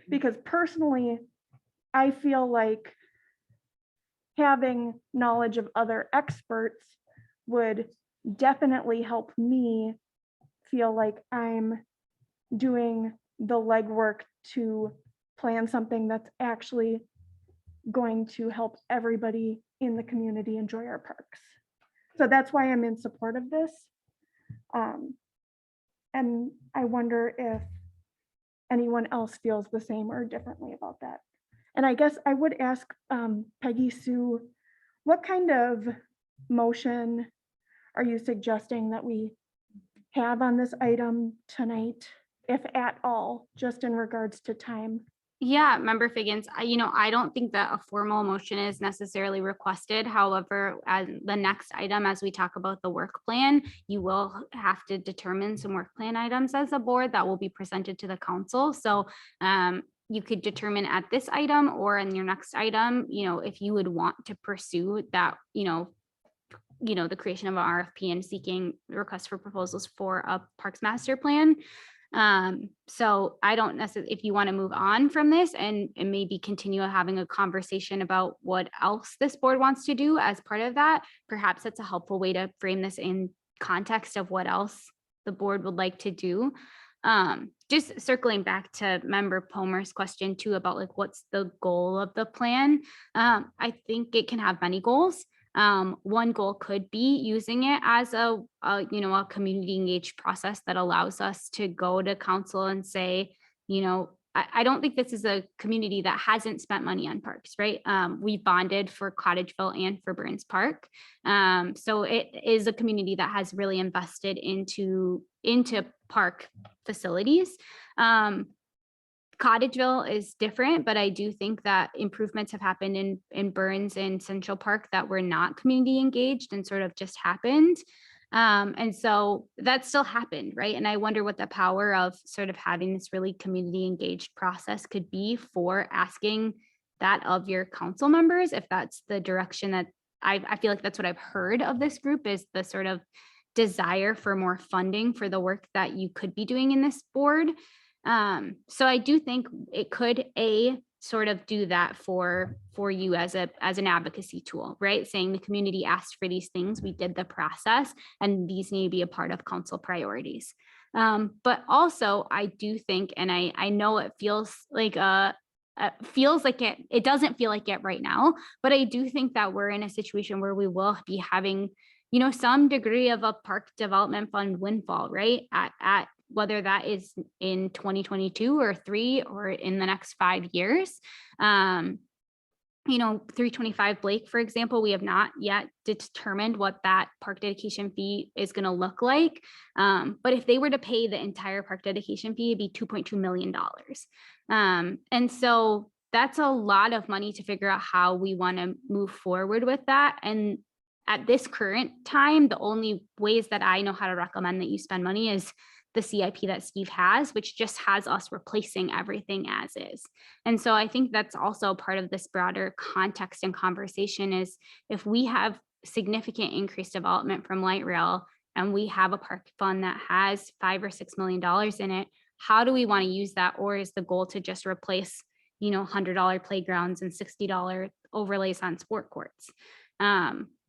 Because personally, I feel like having knowledge of other experts would definitely help me feel like I'm doing the legwork to plan something that's actually going to help everybody in the community enjoy our parks. So that's why I'm in support of this. And I wonder if anyone else feels the same or differently about that. And I guess I would ask Peggy Sue, what kind of motion are you suggesting that we have on this item tonight, if at all, just in regards to time? Yeah, Member Figgins, I don't think that a formal motion is necessarily requested. However, as the next item, as we talk about the work plan, you will have to determine some work plan items as a board that will be presented to the council. So you could determine at this item or in your next item, if you would want to pursue that, the creation of an RFP and seeking requests for proposals for a parks master plan. So I don't necessarily, if you want to move on from this and maybe continue having a conversation about what else this board wants to do as part of that, perhaps that's a helpful way to frame this in context of what else the board would like to do. Just circling back to Member Palmer's question too about like, what's the goal of the plan? I think it can have many goals. One goal could be using it as a community engaged process that allows us to go to council and say, I don't think this is a community that hasn't spent money on parks, right? We bonded for Cottageville and for Burns Park. So it is a community that has really invested into park facilities. Cottageville is different, but I do think that improvements have happened in Burns and Central Park that were not community engaged and sort of just happened. And so that still happened, right? And I wonder what the power of sort of having this really community engaged process could be for asking that of your council members, if that's the direction that I feel like that's what I've heard of this group, is the sort of desire for more funding for the work that you could be doing in this board. So I do think it could sort of do that for you as an advocacy tool, right? Saying the community asked for these things, we did the process, and these need to be a part of council priorities. But also I do think, and I know it feels like it doesn't feel like it right now, but I do think that we're in a situation where we will be having, some degree of a park development fund windfall, right? At whether that is in 2022 or 3 or in the next 5 years. 325 Blake, for example, we have not yet determined what that park dedication fee is going to look like. But if they were to pay the entire park dedication fee, it'd be $2.2 million. And so that's a lot of money to figure out how we want to move forward with that. And at this current time, the only ways that I know how to recommend that you spend money is the CIP that Steve has, which just has us replacing everything as is. And so I think that's also part of this broader context and conversation is if we have significant increased development from light rail and we have a park fund that has $5 or $6 million in it, how do we want to use that? Or is the goal to just replace, $100 playgrounds and $60 overlays on sport courts?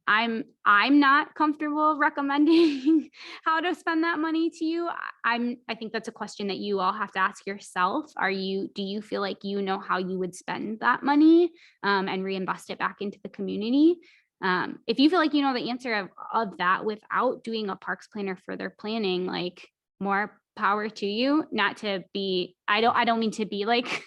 I'm not comfortable recommending how to spend that money to you. I think that's a question that you all have to ask yourself. Do you feel like you know how you would spend that money and reinvest it back into the community? If you feel like you know the answer of that without doing a parks plan or further planning, like more power to you. Not to be, I don't mean to be like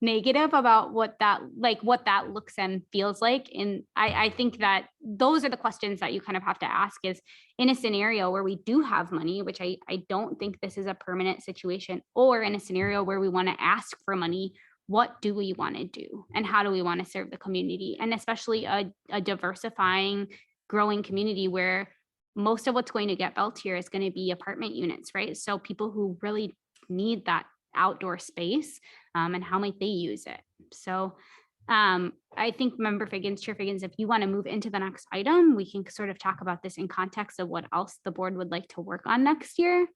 negative about what that looks and feels like. And I think that those are the questions that you kind of have to ask is in a scenario where we do have money, which I don't think this is a permanent situation, or in a scenario where we want to ask for money, what do we want to do and how do we want to serve the community? And especially a diversifying, growing community where most of what's going to get built here is going to be apartment units, right? So people who really need that outdoor space and how might they use it? So I think Member Figgins, Chair Figgins, if you want to move into the next item, we can sort of talk about this in context of what else the board would like to work on next year.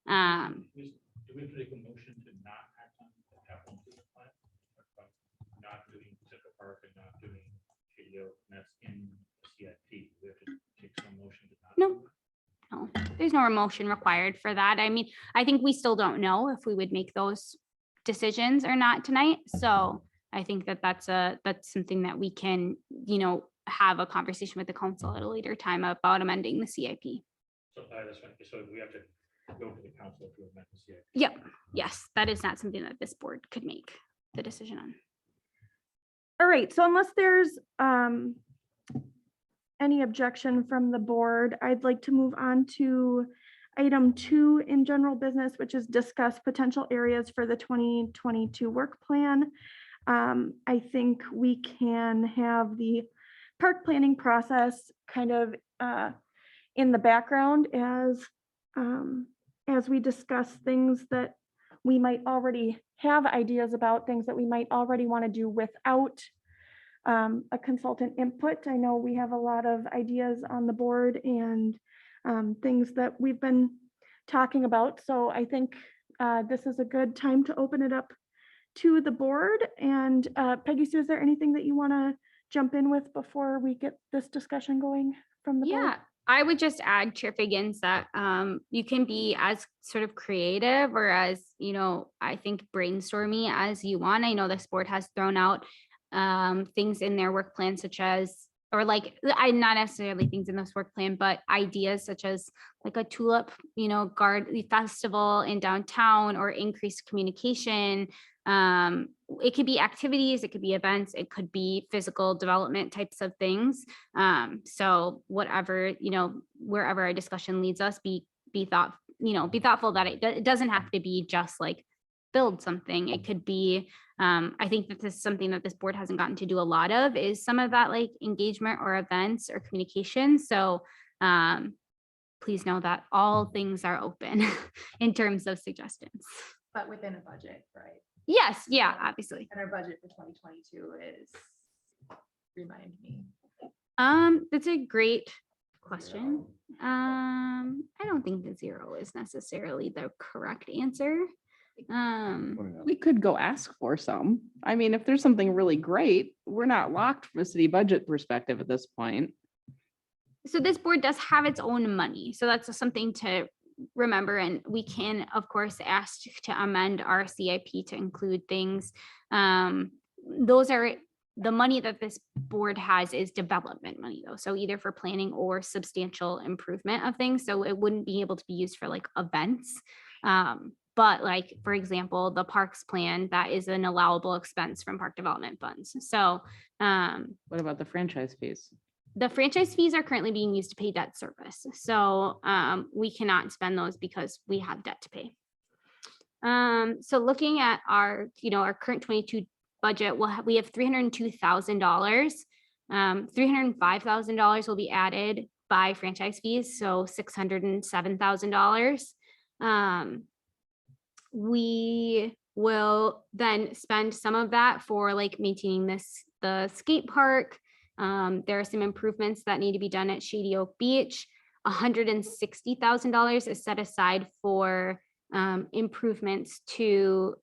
Do we have to make a motion to not act on the capital improvement plan? Not doing Central Park and not doing KDO, and that's in CIP. We have to take some motion to not. No. do it? No, there's no motion required for that. I mean, I think we still don't know if we would make those decisions or not tonight. So I think that that's something that we can, have a conversation with the council at a later time about amending the CIP. So that's fine. So we have to go to the council to amend the CIP. Yep. Yes, that is not something that this board could make the decision on. All right, so unless there's any objection from the board, I'd like to move on to item 2 in general business, which is discuss potential areas for the 2022 work plan. I think we can have the park planning process kind of in the background as we discuss things that we might already have ideas about, things that we might already want to do without a consultant input. I know we have a lot of ideas on the board and things that we've been talking about. So I think this is a good time to open it up to the board. And Peggy Sue, is there anything that you want to jump in with before we get this discussion going from the board? Yeah, I would just add, Chair Figgins, that you can be as sort of creative or as, I think brainstormy as you want. I know this board has thrown out things in their work plan, such as, or like, not necessarily things in this work plan, but ideas such as like a tulip, festival in downtown or increased communication. It could be activities, it could be events, it could be physical development types of things. So whatever, wherever our discussion leads us, be thoughtful that it doesn't have to be just like build something. It could be, I think that this is something that this board hasn't gotten to do a lot of, is some of that like engagement or events or communication. So please know that all things are open in terms of suggestions. But within a budget, right? Yes, yeah, obviously. And our budget for 2022 is, remind me. That's a great question. I don't think the 0 is necessarily the correct answer. We could go ask for some. I mean, if there's something really great, we're not locked from a city budget perspective at this point. So this board does have its own money. So that's something to remember. And we can, of course, ask to amend our CIP to include things. Those are the money that this board has is development money though. So either for planning or substantial improvement of things. So it wouldn't be able to be used for like events. But like, for example, the parks plan, that is an allowable expense from park development funds. So What about the franchise fees? the franchise fees are currently being used to pay debt service. So we cannot spend those because we have debt to pay. So looking at our, our current 22 budget, we have $302,000. $305,000 will be added by franchise fees. So $607,000. We will then spend some of that for like maintaining the skate park. There are some improvements that need to be done at Shady Oak Beach. $160,000 is set aside for improvements to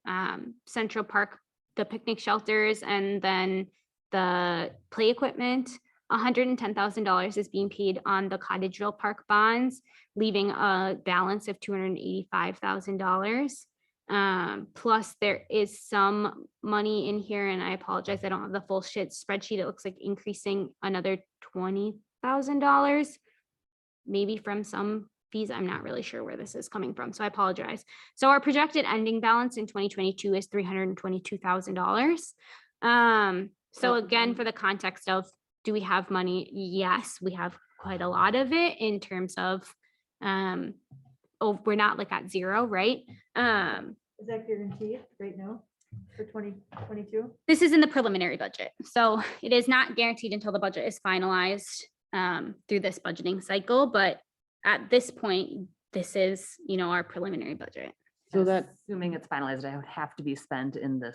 Central Park, the picnic shelters, and then the play equipment. $110,000 is being paid on the Cottageville Park bonds, leaving a balance of $285,000. Plus there is some money in here, and I apologize, I don't have the full spreadsheet. It looks like increasing another $20,000, maybe from some fees. I'm not really sure where this is coming from, so I apologize. So our projected ending balance in 2022 is $322,000. So again, for the context of, do we have money? Yes, we have quite a lot of it in terms of, we're not like at zero, right? Is that guaranteed right now for 2022? This is in the preliminary budget, so it is not guaranteed until the budget is finalized through this budgeting cycle. But at this point, this is, our preliminary budget. So that, Assuming it's finalized, it would have to be spent in the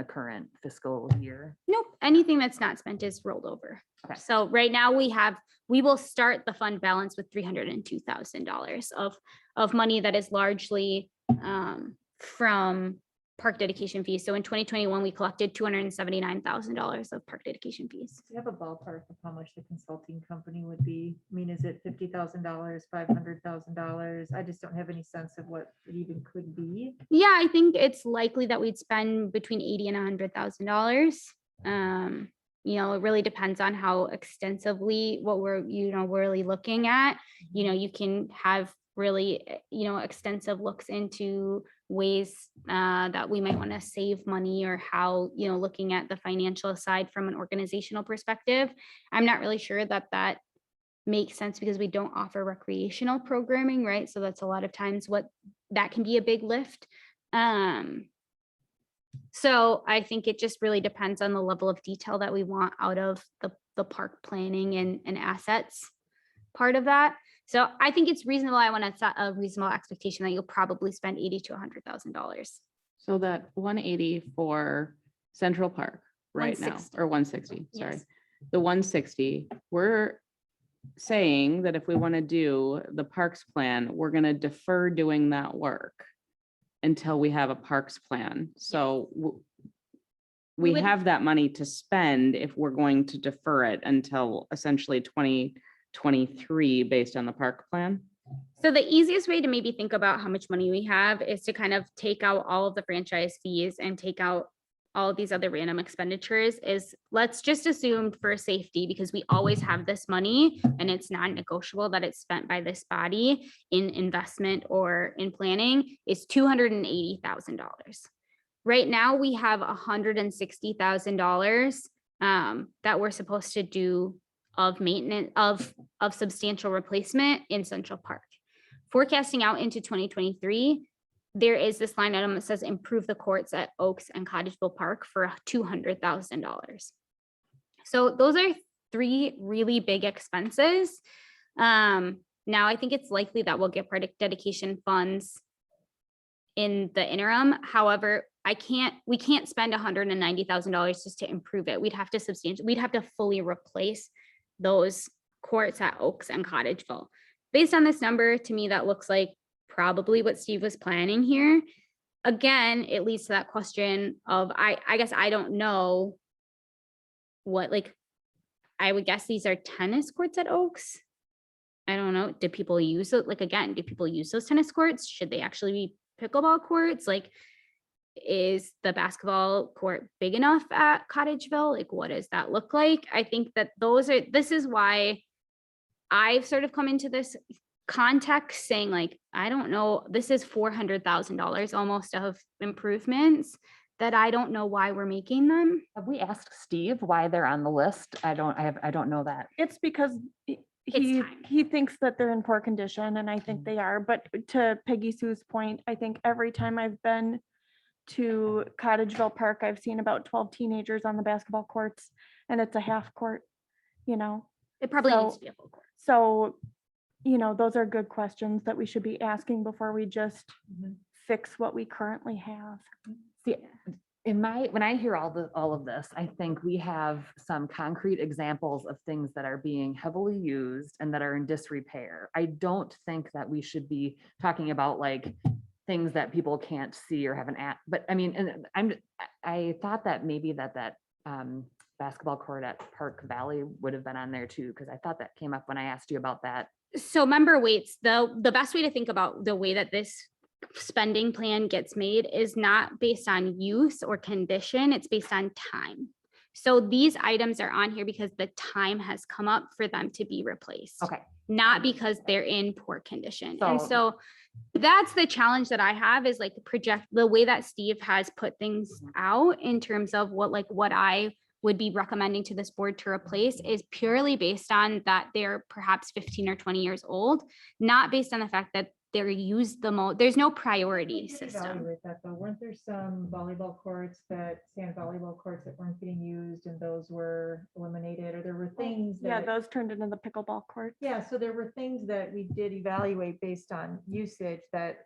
current fiscal year. Nope, anything that's not spent is rolled over. Okay. So right now we will start the fund balance with $302,000 of money that is largely from park dedication fees. So in 2021, we collected $279,000 of park dedication fees. Do you have a ballpark of how much the consulting company would be? I mean, is it $50,000, $500,000? I just don't have any sense of what it even could be. Yeah, I think it's likely that we'd spend between $80,000 and $100,000. It really depends on how extensively what we're, really looking at. You can have really, extensive looks into ways that we might want to save money, or how, looking at the financial side from an organizational perspective. I'm not really sure that makes sense, because we don't offer recreational programming, right? So that's a lot of times what that can be a big lift. So I think it just really depends on the level of detail that we want out of the park planning and assets part of that. So I think it's reasonable. I want to set a reasonable expectation that you'll probably spend $80,000 to $100,000. so that 180 for Central Park right now, 160. or 160, sorry. Yes. The 160, we're saying that if we want to do the parks plan, we're going to defer doing that work until we have a parks plan. So We we would- have that money to spend if we're going to defer it until essentially 2023 based on the park plan. So the easiest way to maybe think about how much money we have is to kind of take out all of the franchise fees and take out all of these other random expenditures. Is, let's just assume for safety, because we always have this money and it's non-negotiable that it's spent by this body in investment or in planning, is $280,000. Right now, we have $160,000 that we're supposed to do of maintenance of substantial replacement in Central Park. Forecasting out into 2023, there is this line item that says improve the courts at Oaks and Cottageville Park for $200,000. So those are three really big expenses. Now I think it's likely that we'll get park dedication funds in the interim. However, we can't spend $190,000 just to improve it. We'd have to fully replace those courts at Oaks and Cottageville. Based on this number, to me, that looks like probably what Steve was planning here. Again, it leads to that question of, I guess I don't know what, like, I would guess these are tennis courts at Oaks. I don't know. Do people use it? Like, again, do people use those tennis courts? Should they actually be pickleball courts? Like, is the basketball court big enough at Cottageville? Like, what does that look like? I think that this is why I've sort of come into this context saying, like, I don't know, this is $400,000 almost of improvements that I don't know why we're making them. Have we asked Steve why they're on the list? I don't know that. It's because time. he thinks that they're in poor condition, and I think they are. But to Peggy Sue's point, I think every time I've been to Cottageville Park, I've seen about 12 teenagers on the basketball courts, and it's a half court, It probably needs So- to be a full court. So, those are good questions that we should be asking before we just fix what we currently have. See, when I hear all of this, I think we have some concrete examples of things that are being heavily used and that are in disrepair. I don't think that we should be talking about like things that people can't see or have but I mean, and I thought that maybe that basketball court at Park Valley would have been on there too, because I thought that came up when I asked you about that. So member weights, the best way to think about the way that this spending plan gets made is not based on use or condition, it's based on time. So these items are on here because the time has come up for them to be replaced. Okay. Not because they're in poor condition. And So- so that's the challenge that I have is like the way that Steve has put things out in terms of what I would be recommending to this board to replace is purely based on that they're perhaps 15 or 20 years old, not based on the fact that they're used the most. There's no priority We could system. evaluate that though. Weren't there some volleyball courts sand volleyball courts that weren't getting used and those were eliminated, or there were things Yeah, that? those turned into the pickleball court. Yeah, so there were things that we did evaluate based on usage that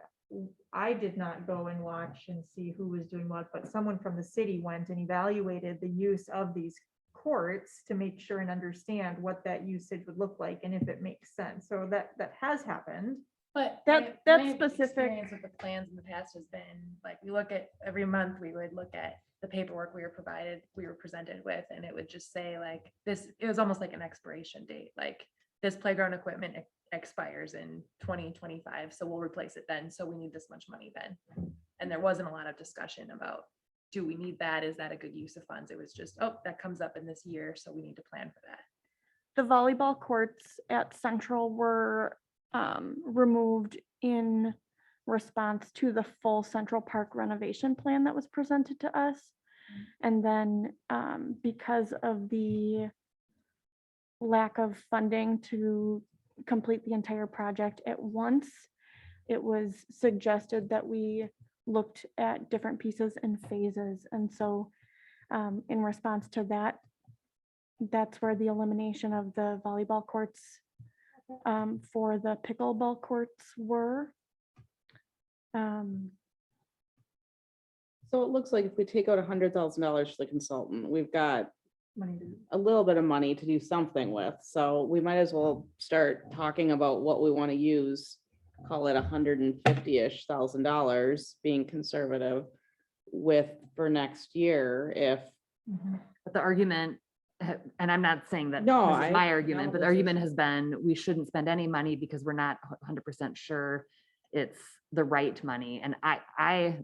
I did not go and watch and see who was doing what, but someone from the city went and evaluated the use of these courts to make sure and understand what that usage would look like and if it makes sense. So that has happened. But That's specific. Experience with the plans in the past has been, like, we look at, every month, we would look at the paperwork we were presented with, and it would just say like this, it was almost like an expiration date, like this playground equipment expires in 2025, so we'll replace it then, so we need this much money then. And there wasn't a lot of discussion about, do we need that? Is that a good use of funds? It was just, oh, that comes up in this year, so we need to plan for that. The volleyball courts at Central were removed in response to the full Central Park renovation plan that was presented to us. And then because of the lack of funding to complete the entire project at once, it was suggested that we looked at different pieces and phases. And so in response to that, that's where the elimination of the volleyball courts for the pickleball courts were. So it looks like if we take out $100,000 for the consultant, we've got Money to a little bit of money to do something with. So we might as well start talking about what we want to use, call it $150-ish thousand, being conservative with for next year if. But the argument, and I'm not saying that No, this is my I argument, know but the this argument is- has been, we shouldn't spend any money because we're not 100% sure it's the right money. And I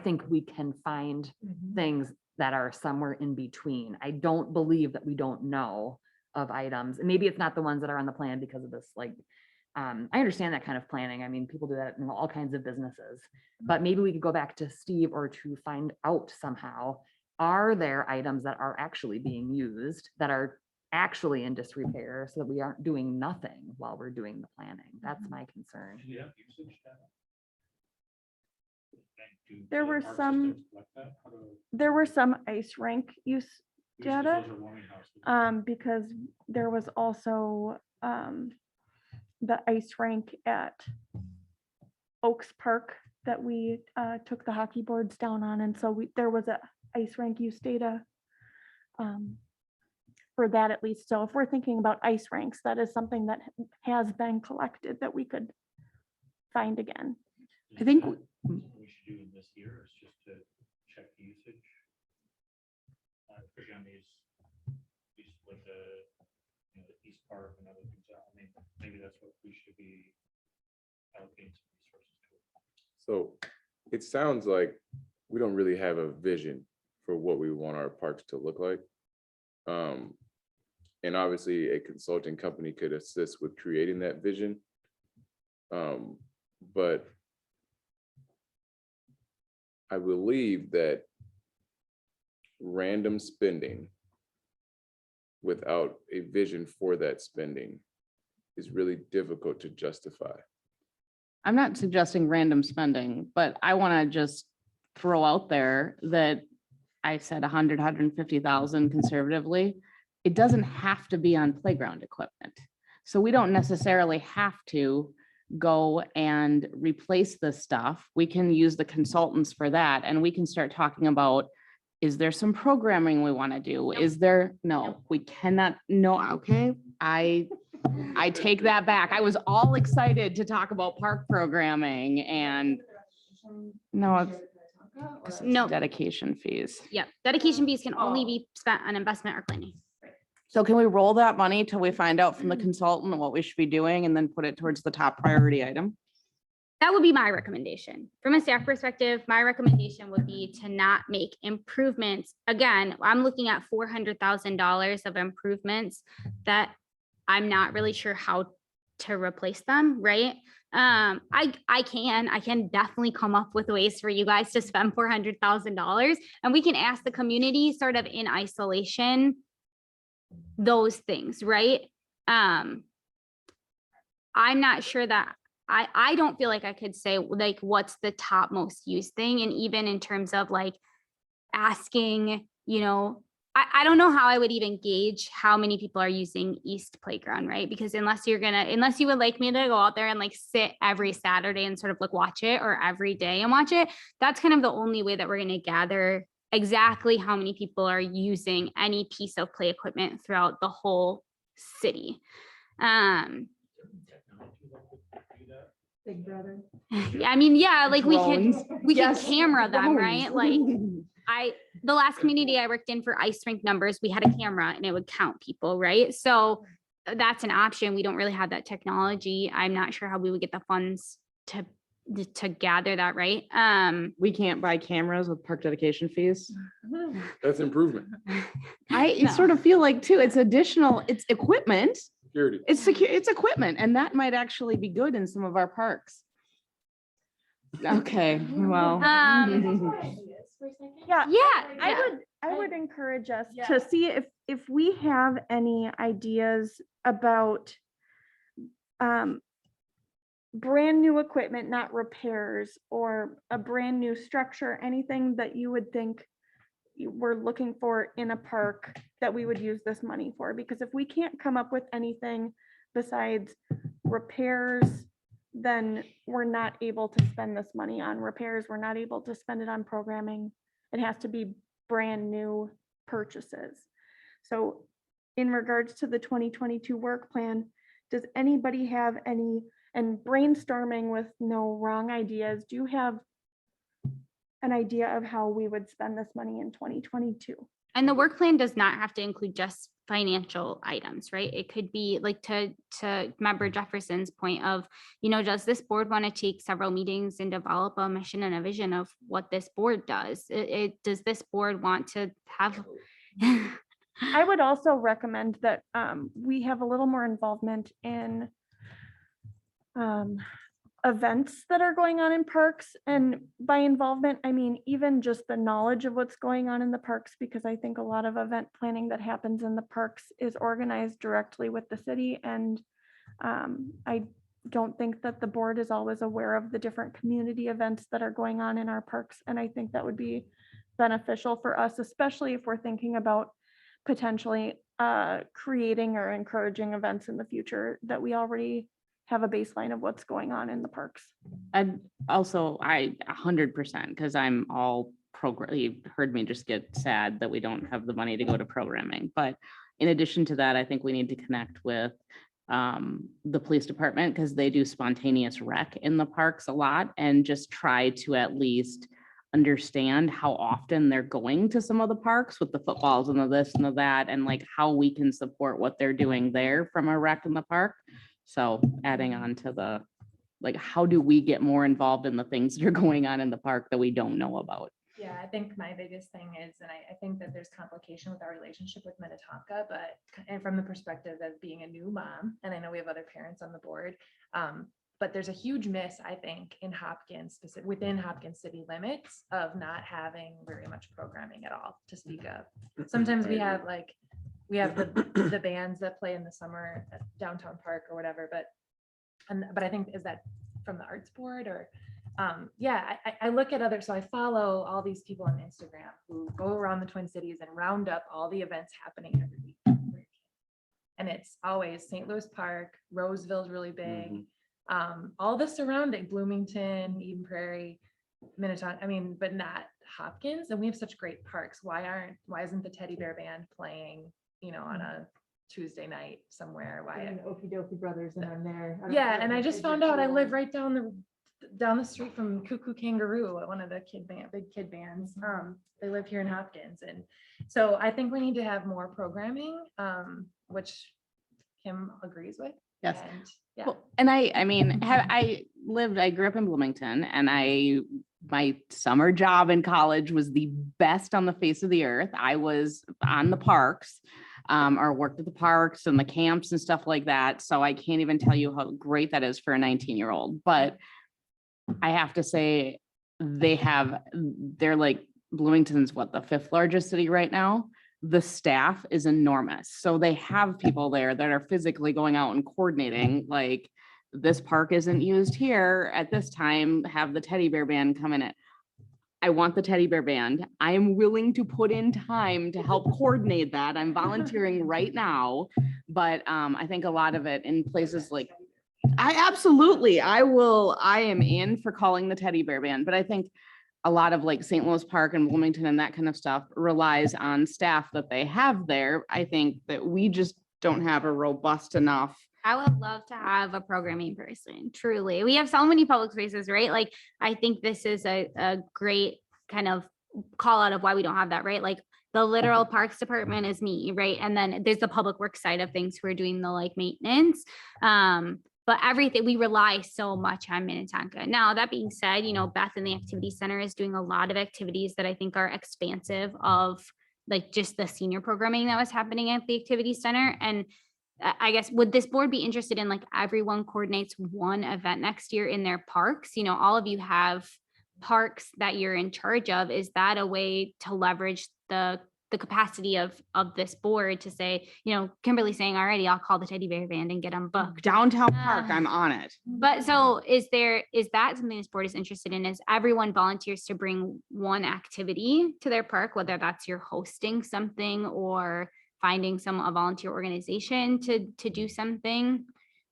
think we can find things that are somewhere in between. I don't believe that we don't know of items. And maybe it's not the ones that are on the plan because of this, I understand that kind of planning. I mean, people do that in all kinds of businesses, but maybe we could go back to Steve or to find out somehow, are there items that are actually being used that are actually in disrepair so that we aren't doing nothing while we're doing the planning? That's my concern. Do you have usage data? And do There other were park some- systems collect that? How do- There were some ice rink use because data. those are warming houses. Because there was also the ice rink at Oaks Park that we took the hockey boards down on. And so there was a ice rink use data for that at least. So if we're thinking about ice rinks, that is something that has been collected that we could find again. I think Is that what we should do this year is just to check the usage. Especially on these with the East Park and other things. I mean, maybe that's what we should be allocating some resources to. So it sounds like we don't really have a vision for what we want our parks to look like. And obviously a consulting company could assist with creating that vision. But I believe that random spending without a vision for that spending is really difficult to justify. I'm not suggesting random spending, but I want to just throw out there that I said 150,000 conservatively. It doesn't have to be on playground equipment. So we don't necessarily have to go and replace this stuff. We can use the consultants for that, and we can start talking about, is there some programming we want to do? Is there, no, we cannot, no, okay. I take that back. I was all excited to talk about park programming and no, 'Cause it's No. Dedication fees. Yep, dedication fees can only be spent on investment or planning. So can we roll that money till we find out from the consultant what we should be doing and then put it towards the top priority item? That would be my recommendation. From a staff perspective, my recommendation would be to not make improvements. Again, I'm looking at $400,000 of improvements that I'm not really sure how to replace them, right? I can definitely come up with ways for you guys to spend $400,000, and we can ask the community sort of in isolation those things, right? I'm not sure that I don't feel like I could say like what's the top most used thing. And even in terms of like asking, you know, I don't know how I would even gauge how many people are using East Playground, right? Because unless you would like me to go out there and like sit every Saturday and sort of like watch it, or every day and watch it, that's kind of the only way that we're going to gather exactly how many people are using any piece of play equipment throughout the whole city. Big brother. Yeah, I mean, yeah, like we could Yes, camera them, drones. right? Like the last community I worked in for ice rink numbers, we had a camera and it would count people, right? So that's an option. We don't really have that technology. I'm not sure how we would get the funds to gather that, right? We can't buy cameras with park dedication fees. That's improvement. I No. sort of feel like too, it's additional, it's equipment. Security. It's secure, it's equipment, and that might actually be good in some of our parks. Okay, well. Yeah, Yeah, I would encourage us to see if we have any ideas about brand new equipment, not repairs, or a brand new structure, anything that you would think we're looking for in a park that we would use this money for. Because if we can't come up with anything besides repairs, then we're not able to spend this money on repairs. We're not able to spend it on programming. It has to be brand new purchases. So in regards to the 2022 work plan, does anybody have any, and brainstorming with no wrong ideas, do you have an idea of how we would spend this money in 2022? and the work plan does not have to include just financial items, right? It could be like to Member Jefferson's point of, you know, does this board want to take several meetings and develop a mission and a vision of what this board does? Does this board want to have? I would also recommend that we have a little more involvement in events that are going on in parks. And by involvement, I mean even just the knowledge of what's going on in the parks, because I think a lot of event planning that happens in the parks is organized directly with the city. And I don't think that the board is always aware of the different community events that are going on in our parks. And I think that would be beneficial for us, especially if we're thinking about potentially creating or encouraging events in the future, that we already have a baseline of what's going on in the parks. And also, I 100%, because I'm all program, you heard me just get sad that we don't have the money to go to programming. But in addition to that, I think we need to connect with the police department, because they do spontaneous rec in the parks a lot, and just try to at least understand how often they're going to some of the parks with the footballs and the this and the that, and like how we can support what they're doing there from a rec in the park. So adding on to the, like, how do we get more involved in the things that are going on in the park that we don't know about? Yeah, I think my biggest thing is, and I think that there's complication with our relationship with Minnetonka, but, and from the perspective of being a new mom, and I know we have other parents on the board, but there's a huge miss, I think, in Hopkins, within Hopkins city limits, of not having very much programming at all to speak of. Sometimes we have like, we have the bands that play in the summer at downtown park or whatever, but I think, is that from the arts board or? Yeah, I look at others, so I follow all these people on Instagram who go around the Twin Cities and round up all the events happening every week. And it's always St. Louis Park, Roseville's really big. All the surrounding, Bloomington, Eden Prairie, Minnetonka, I mean, but not Hopkins. And we have such great parks. Why isn't the Teddy Bear Band playing, you know, on a Tuesday night somewhere? Why? Okie dokie brothers and I'm there. Yeah, and I just found out I live right down down the street from Cuckoo Kangaroo, one of the big kid bands. They live here in Hopkins. And so I think we need to have more programming, which Kim agrees with. Yes. And yeah. Well, and I mean, I grew up in Bloomington, and my summer job in college was the best on the face of the earth. I was on the parks, or worked at the parks and the camps and stuff like that. So I can't even tell you how great that is for a 19-year-old. But I have to say, they're like, Bloomington's what, the 5th largest city right now? The staff is enormous. So they have people there that are physically going out and coordinating, like, this park isn't used here at this time, have the teddy bear band come in it. I want the teddy bear band. I am willing to put in time to help coordinate that. I'm volunteering right now. But I think a lot of it in places like, I am in for calling the teddy bear band, but I think a lot of like St. Louis Park and Bloomington and that kind of stuff relies on staff that they have there. I think that we just don't have a robust enough. I would love to have a programming person, truly. We have so many public spaces, right? Like, I think this is a great kind of call out of why we don't have that, right? Like, the literal parks department is me, right? And then there's the public works side of things who are doing the like maintenance. But everything, we rely so much on Minnetonka. Now, that being said, you know, Beth in the activity center is doing a lot of activities that I think are expansive of like just the senior programming that was happening at the activity center. And I guess, would this board be interested in like everyone coordinates one event next year in their parks? You know, all of you have parks that you're in charge of. Is that a way to leverage the capacity of this board to say, you know, Kimberly saying already, I'll call the teddy bear band and get them booked. Downtown Park, I'm on it. But so is that something this board is interested in, is everyone volunteers to bring one activity to their park, whether that's you're hosting something or finding a volunteer organization to do something.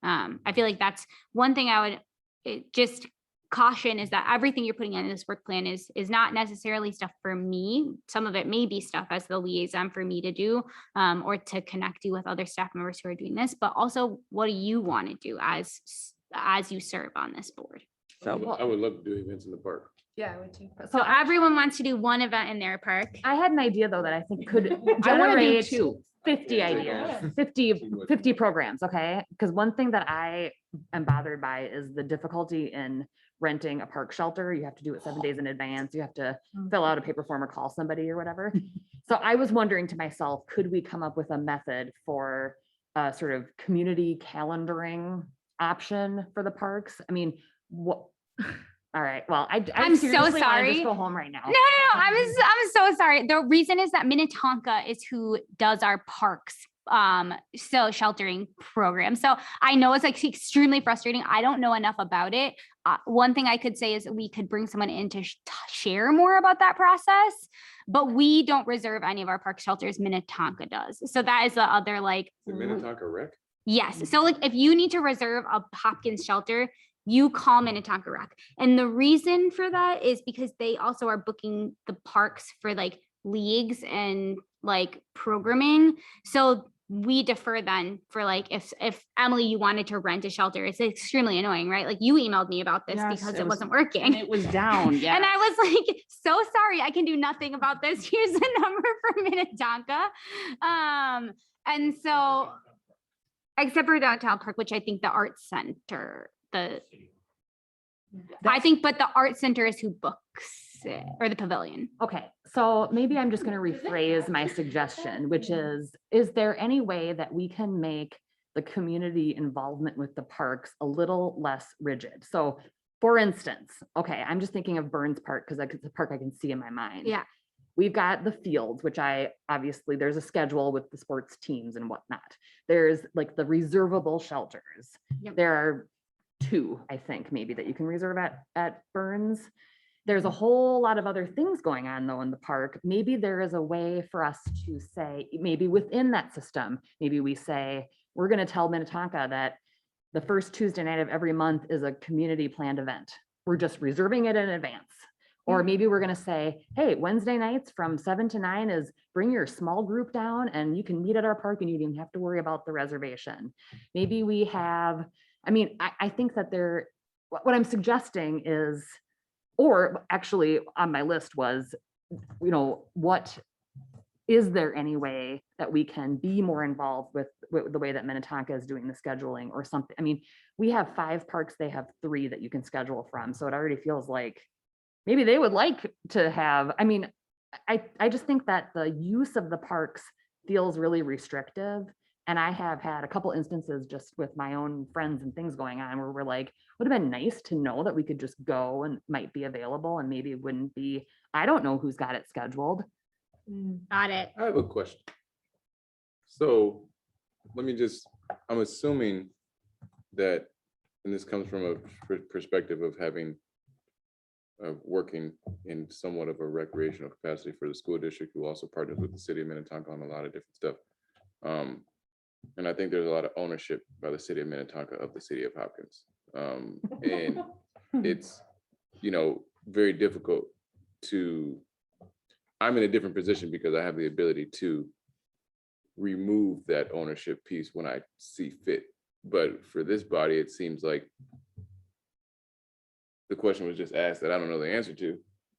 I feel like that's one thing I would just caution, is that everything you're putting in this work plan is not necessarily stuff for me. Some of it may be stuff as the liaison for me to do, or to connect you with other staff members who are doing this, but also what do you want to do as you serve on this board? So I would love to do events in the park. Yeah, I would too. So everyone wants to do one event in their park. I had an idea though that I think could I want to do generate 2. 50 ideas, 50 programs, okay? Because one thing that I am bothered by is the difficulty in renting a park shelter. You have to do it 7 days in advance. You have to fill out a paper form or call somebody or whatever. So I was wondering to myself, could we come up with a method for a sort of community calendaring option for the parks? I mean, what? All right, well, I'm so seriously wanna sorry. just go home right now. No, I'm so sorry. The reason is that Minnetonka is who does our parks so sheltering program. So I know it's like extremely frustrating. I don't know enough about it. One thing I could say is we could bring someone in to share more about that process, but we don't reserve any of our park shelters. Minnetonka does. So that is the other like. Minnetonka Rec? Yes. So like if you need to reserve a Hopkins shelter, you call Minnetonka Rec. And the reason for that is because they also are booking the parks for like leagues and like programming. So we defer then for like, if Emily, you wanted to rent a shelter, it's extremely annoying, right? Like you emailed me about this Yes, because it it was- wasn't working. And it was down, yeah. And I was like, so sorry, I can do nothing about this. Here's the number for Minnetonka. And so, except for downtown park, which I think the art center, I think, but the art center is who books it, or the pavilion. Okay, so maybe I'm just gonna rephrase my suggestion, which is there any way that we can make the community involvement with the parks a little less rigid? So for instance, okay, I'm just thinking of Burns Park because it's a park I can see in my mind. Yeah. We've got the fields, which obviously there's a schedule with the sports teams and whatnot. There's like the reservable shelters. Yep. There are 2, I think, maybe that you can reserve at Burns. There's a whole lot of other things going on though in the park. Maybe there is a way for us to say, maybe within that system, maybe we say, we're going to tell Minnetonka that the first Tuesday night of every month is a community planned event. We're just reserving it in advance. Or maybe we're going to say, hey, Wednesday nights from 7 to 9 is bring your small group down and you can meet at our park and you don't have to worry about the reservation. Maybe we have, I mean, I think that what I'm suggesting is, or actually on my list was, what, is there any way that we can be more involved with the way that Minnetonka is doing the scheduling or something? I mean, we have 5 parks, they have 3 that you can schedule from. So it already feels like maybe they would like to have, I mean, I just think that the use of the parks feels really restrictive. And I have had a couple instances just with my own friends and things going on where we're like, would have been nice to know that we could just go and might be available and maybe it wouldn't be, I don't know who's got it scheduled. Got it. I have a question. So I'm assuming that, and this comes from a perspective of having working in somewhat of a recreational capacity for the school district, who also partners with the city of Minnetonka on a lot of different stuff. And I think there's a lot of ownership by the city of Minnetonka of the city of Hopkins. And it's, very difficult I'm in a different position because I have the ability to remove that ownership piece when I see fit. But for this body, it seems like the question was just asked that I don't know the answer to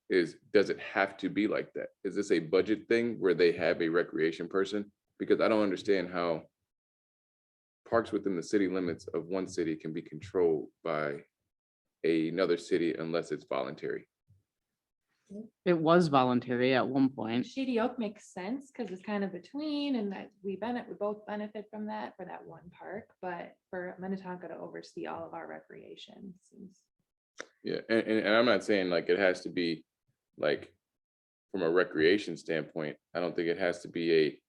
is, does it have to be like that? Is this a budget thing where they have a recreation person? Because I don't understand how parks within the city limits of one city can be controlled by another city unless it's voluntary. It was voluntary at one point. Shady Oak makes sense because it's kind of between, and that we both benefit from that for that one park, but for Minnetonka to oversee all of our recreation seems. Yeah, and I'm not saying like it has to be like from a recreation standpoint. I don't think it has to be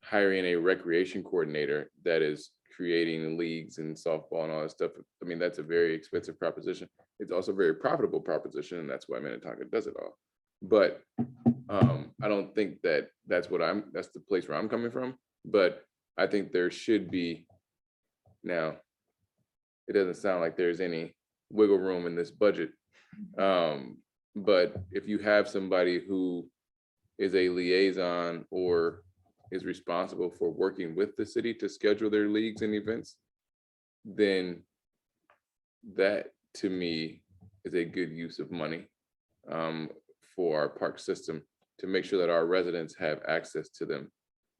hiring a recreation coordinator that is creating leagues and softball and all that stuff. I mean, that's a very expensive proposition. It's also a very profitable proposition, and that's why Minnetonka does it all. But I don't think that that's the place where I'm coming from. But I think there should be, now, it doesn't sound like there's any wiggle room in this budget. But if you have somebody who is a liaison or is responsible for working with the city to schedule their leagues and events, then that to me is a good use of money for our park system to make sure that our residents have access to them,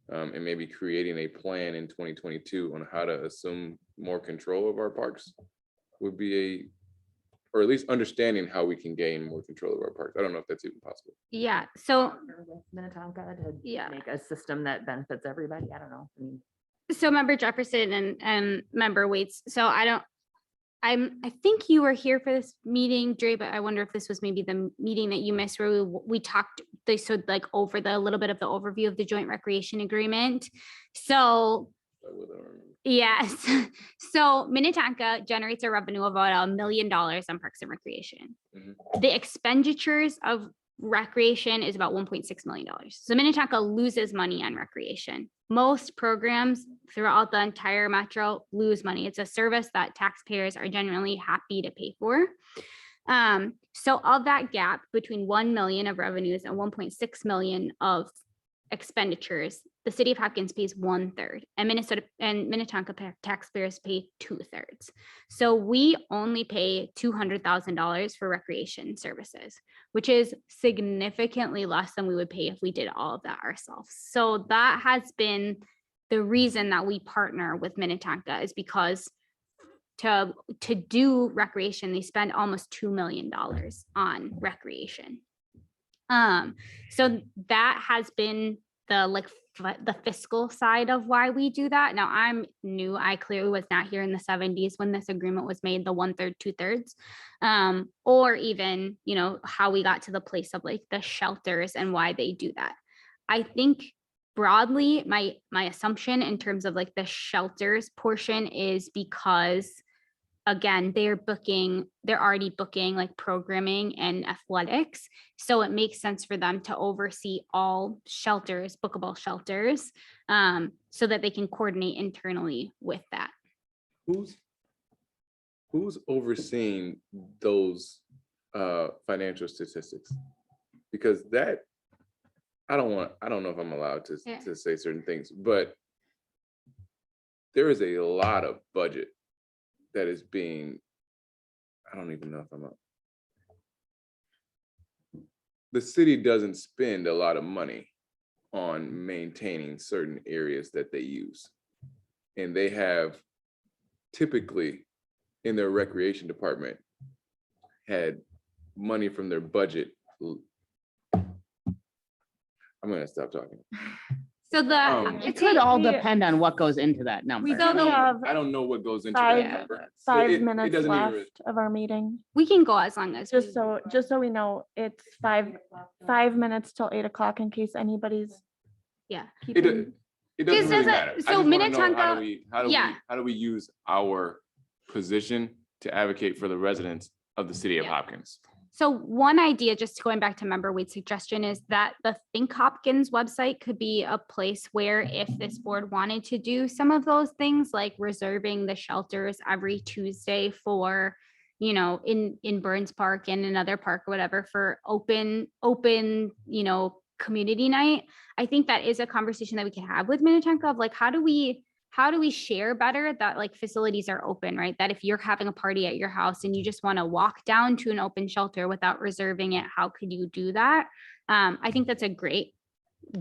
and maybe creating a plan in 2022 on how to assume more control of our parks would be or at least understanding how we can gain more control of our parks. I don't know if that's even possible. Yeah. So Partner with Minnetonka to Yeah. make a system that benefits everybody. I don't know. I mean, So member Jefferson and member Waits. So I think you were here for this meeting, Dre, but I wonder if this was maybe the meeting that you missed where we talked, over a little bit of the overview of the joint recreation agreement. So yes, so Minnetonka generates a revenue of about $1 million on Parks and Recreation. Mhm. The expenditures of recreation is about $1.6 million. So Minnetonka loses money on recreation. Most programs throughout the entire metro lose money. It's a service that taxpayers are genuinely happy to pay for. So of that gap between 1 million of revenues and 1.6 million of expenditures, the city of Hopkins pays 1/3 and Minnetonka taxpayers pay 2/3. So we only pay $200,000 for recreation services, which is significantly less than we would pay if we did all of that ourselves. So that has been the reason that we partner with Minnetonka, is because to do recreation, they spend almost $2 million on recreation. So that has been the fiscal side of why we do that. Now I'm new. I clearly was not here in the 70s when this agreement was made, the 1/3, 2/3, or even, how we got to the place of like the shelters and why they do that. I think broadly, my assumption in terms of like the shelters portion is because, again, they're already booking like programming and athletics. So it makes sense for them to oversee all shelters, bookable shelters, so that they can coordinate internally with that. Who's overseeing those financial statistics? Because that, I don't know if I'm allowed to say certain things, but there is a lot of budget that is being I don't even know if I'm up. The city doesn't spend a lot of money on maintaining certain areas that they use. And they have typically in their recreation department had money from their budget. I'm gonna stop talking. So It could all depend on what goes into that number. We So do the- have I don't know what goes into Five- that number. But 5 it minutes doesn't even re- left of our meeting. we can go as long as. Just so we know, it's 5 minutes till 8 o'clock in case anybody's. Yeah. keeping- It doesn't This really doesn't- matter. I so just wanna know Minnetonka- how yeah. do we use our position to advocate for the residents of the city of Yeah. Hopkins? So one idea, just going back to member Wade's suggestion, is that the Think Hopkins website could be a place where if this board wanted to do some of those things, like reserving the shelters every Tuesday for, you know, in Burns Park and another park or whatever for open, you know, community night. I think that is a conversation that we can have with Minnetonka of like, how do we share better that like facilities are open, right? That if you're having a party at your house and you just want to walk down to an open shelter without reserving it, how could you do that? I think that's a great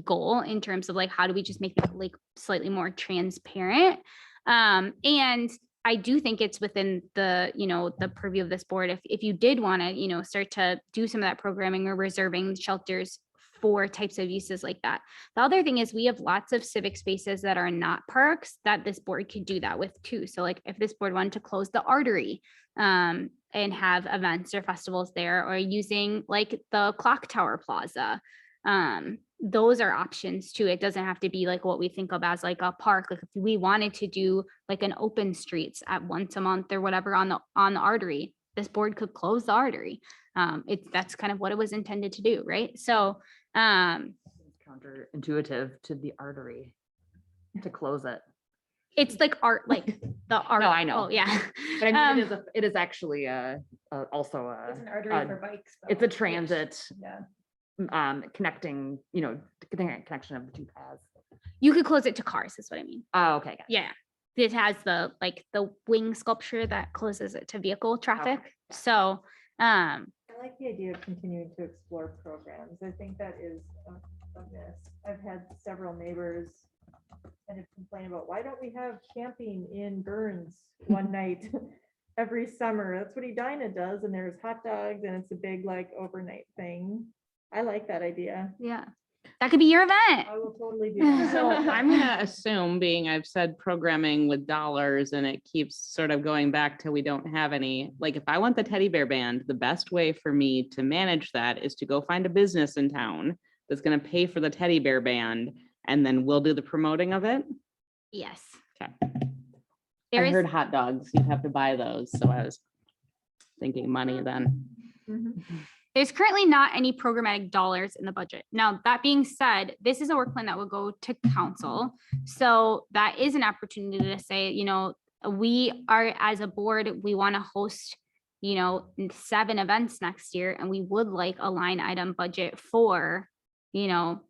goal in terms of like, how do we just make it like slightly more transparent? And I do think it's within the, you know, the purview of this board. If you did want to, you know, start to do some of that programming or reserving shelters for types of uses like that. The other thing is we have lots of civic spaces that are not parks that this board could do that with too. So like if this board wanted to close the Artery and have events or festivals there, or using like the Clock Tower Plaza, those are options too. It doesn't have to be like what we think of as like a park. Like if we wanted to do like an open streets at once a month or whatever on the Artery, this board could close the Artery. That's kind of what it was intended to do, right? So Counterintuitive to the Artery to close it. it's like art, like the art. No, I know. Oh, yeah. But I mean, it is actually also It's an a, artery for bikes. it's a though. transit Yeah. connecting, you know, connection of the two paths. You could close it to cars is what I mean. Oh, okay. Got it. Yeah. It has the wing sculpture that closes it to vehicle traffic. So, I like the idea of continuing to explore programs. I think that is a miss. I've had several neighbors kind of complain about, why don't we have camping in Burns one night every summer? That's what Edina does, and there's hot dogs, and it's a big like overnight thing. I like that idea. yeah, that could be your event. I will totally do that. So I'm gonna assume, being I've said programming with dollars and it keeps sort of going back to we don't have any, like if I want the teddy bear band, the best way for me to manage that is to go find a business in town that's gonna pay for the teddy bear band, and then we'll do the promoting of it. Yes. Okay. There I is, heard hot dogs, you'd have to buy those, so I was thinking money then. Mhm. there's currently not any programmatic dollars in the budget. Now, that being said, this is a work plan that will go to council. So that is an opportunity to say, you know, we are, as a board, we want to host, you know, 7 events next year, and we would like a line item budget for, you know,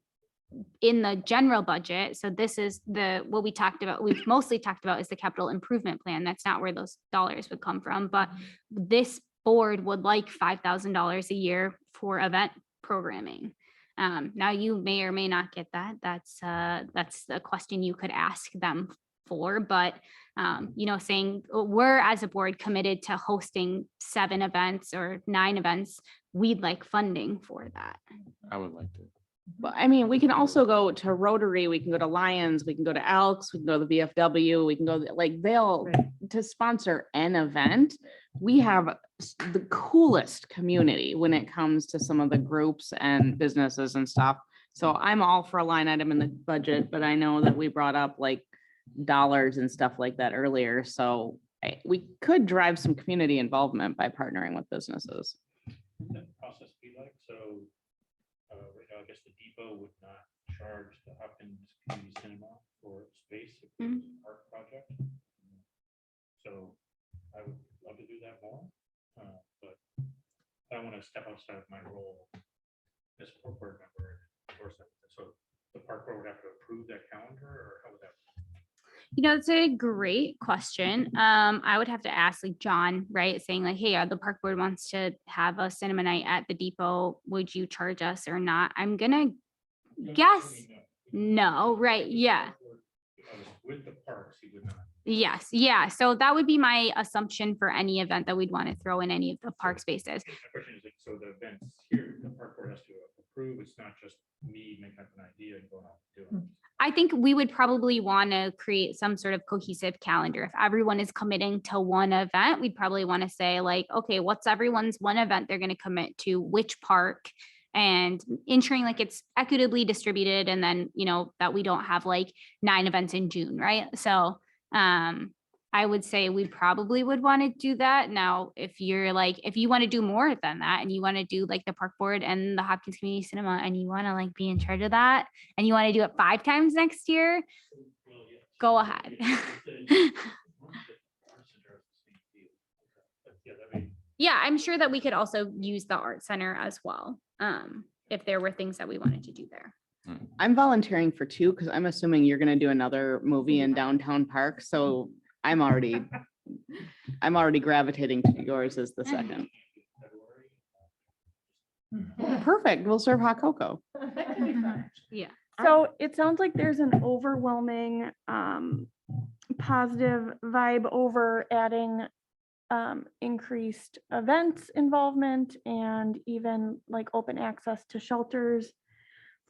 in the general budget. So this is what we talked about. We've mostly talked about is the capital improvement plan. That's not where those dollars would come from, but this board would like $5,000 a year for event programming. Now you may or may not get that. That's a question you could ask them for, but you know, saying we're as a board committed to hosting 7 events or 9 events, we'd like funding for that. I would like to. Well, I mean, we can also go to Rotary, we can go to Lions, we can go to Elks, we can go to the VFW, we can go, like, they'll, Right. to sponsor an event. We have the coolest community when it comes to some of the groups and businesses and stuff. So I'm all for a line item in the budget, but I know that we brought up like dollars and stuff like that earlier. So we could drive some community involvement by partnering with businesses. What would that process be like? So, right now, I guess the depot would not charge the Hopkins Community Cinema for space if it was a park project. So I would love to do that more, but I don't want to step outside of my role as a board member and endorse that. So the park board would have to approve that calendar, or how would that? You know, it's a great question. I would have to ask like John, right? Saying like, hey, the park board wants to have a cinema night at the depot. Would you charge us or not? I'm gonna guess no, right? Yeah. If I was with the parks, he would not. Yes, yeah. So that would be my assumption for any event that we'd want to throw in any of the park spaces. My question is, like, so the events here, the park board has to approve, it's not just me making up an idea and going off and doing it. I think we would probably want to create some sort of cohesive calendar. If everyone is committing to one event, we'd probably want to say like, okay, what's everyone's one event they're going to commit to, which park, and ensuring like it's equitably distributed. And then, you know, that we don't have like 9 events in June, right? So I would say we probably would want to do that. Now, if you're like, if you want to do more than that and you want to do like the park board and the Hopkins Community Cinema and you want to like be in charge of that and you want to do it 5 times next year, go ahead. Yeah, I'm sure that we could also use the art center as well. If there were things that we wanted to do there. I'm volunteering for 2 because I'm assuming you're gonna do another movie in downtown park, so I'm already gravitating to yours as the second. Perfect, we'll serve hot cocoa. Yeah. So it sounds like there's an overwhelming positive vibe over adding increased events involvement and even like open access to shelters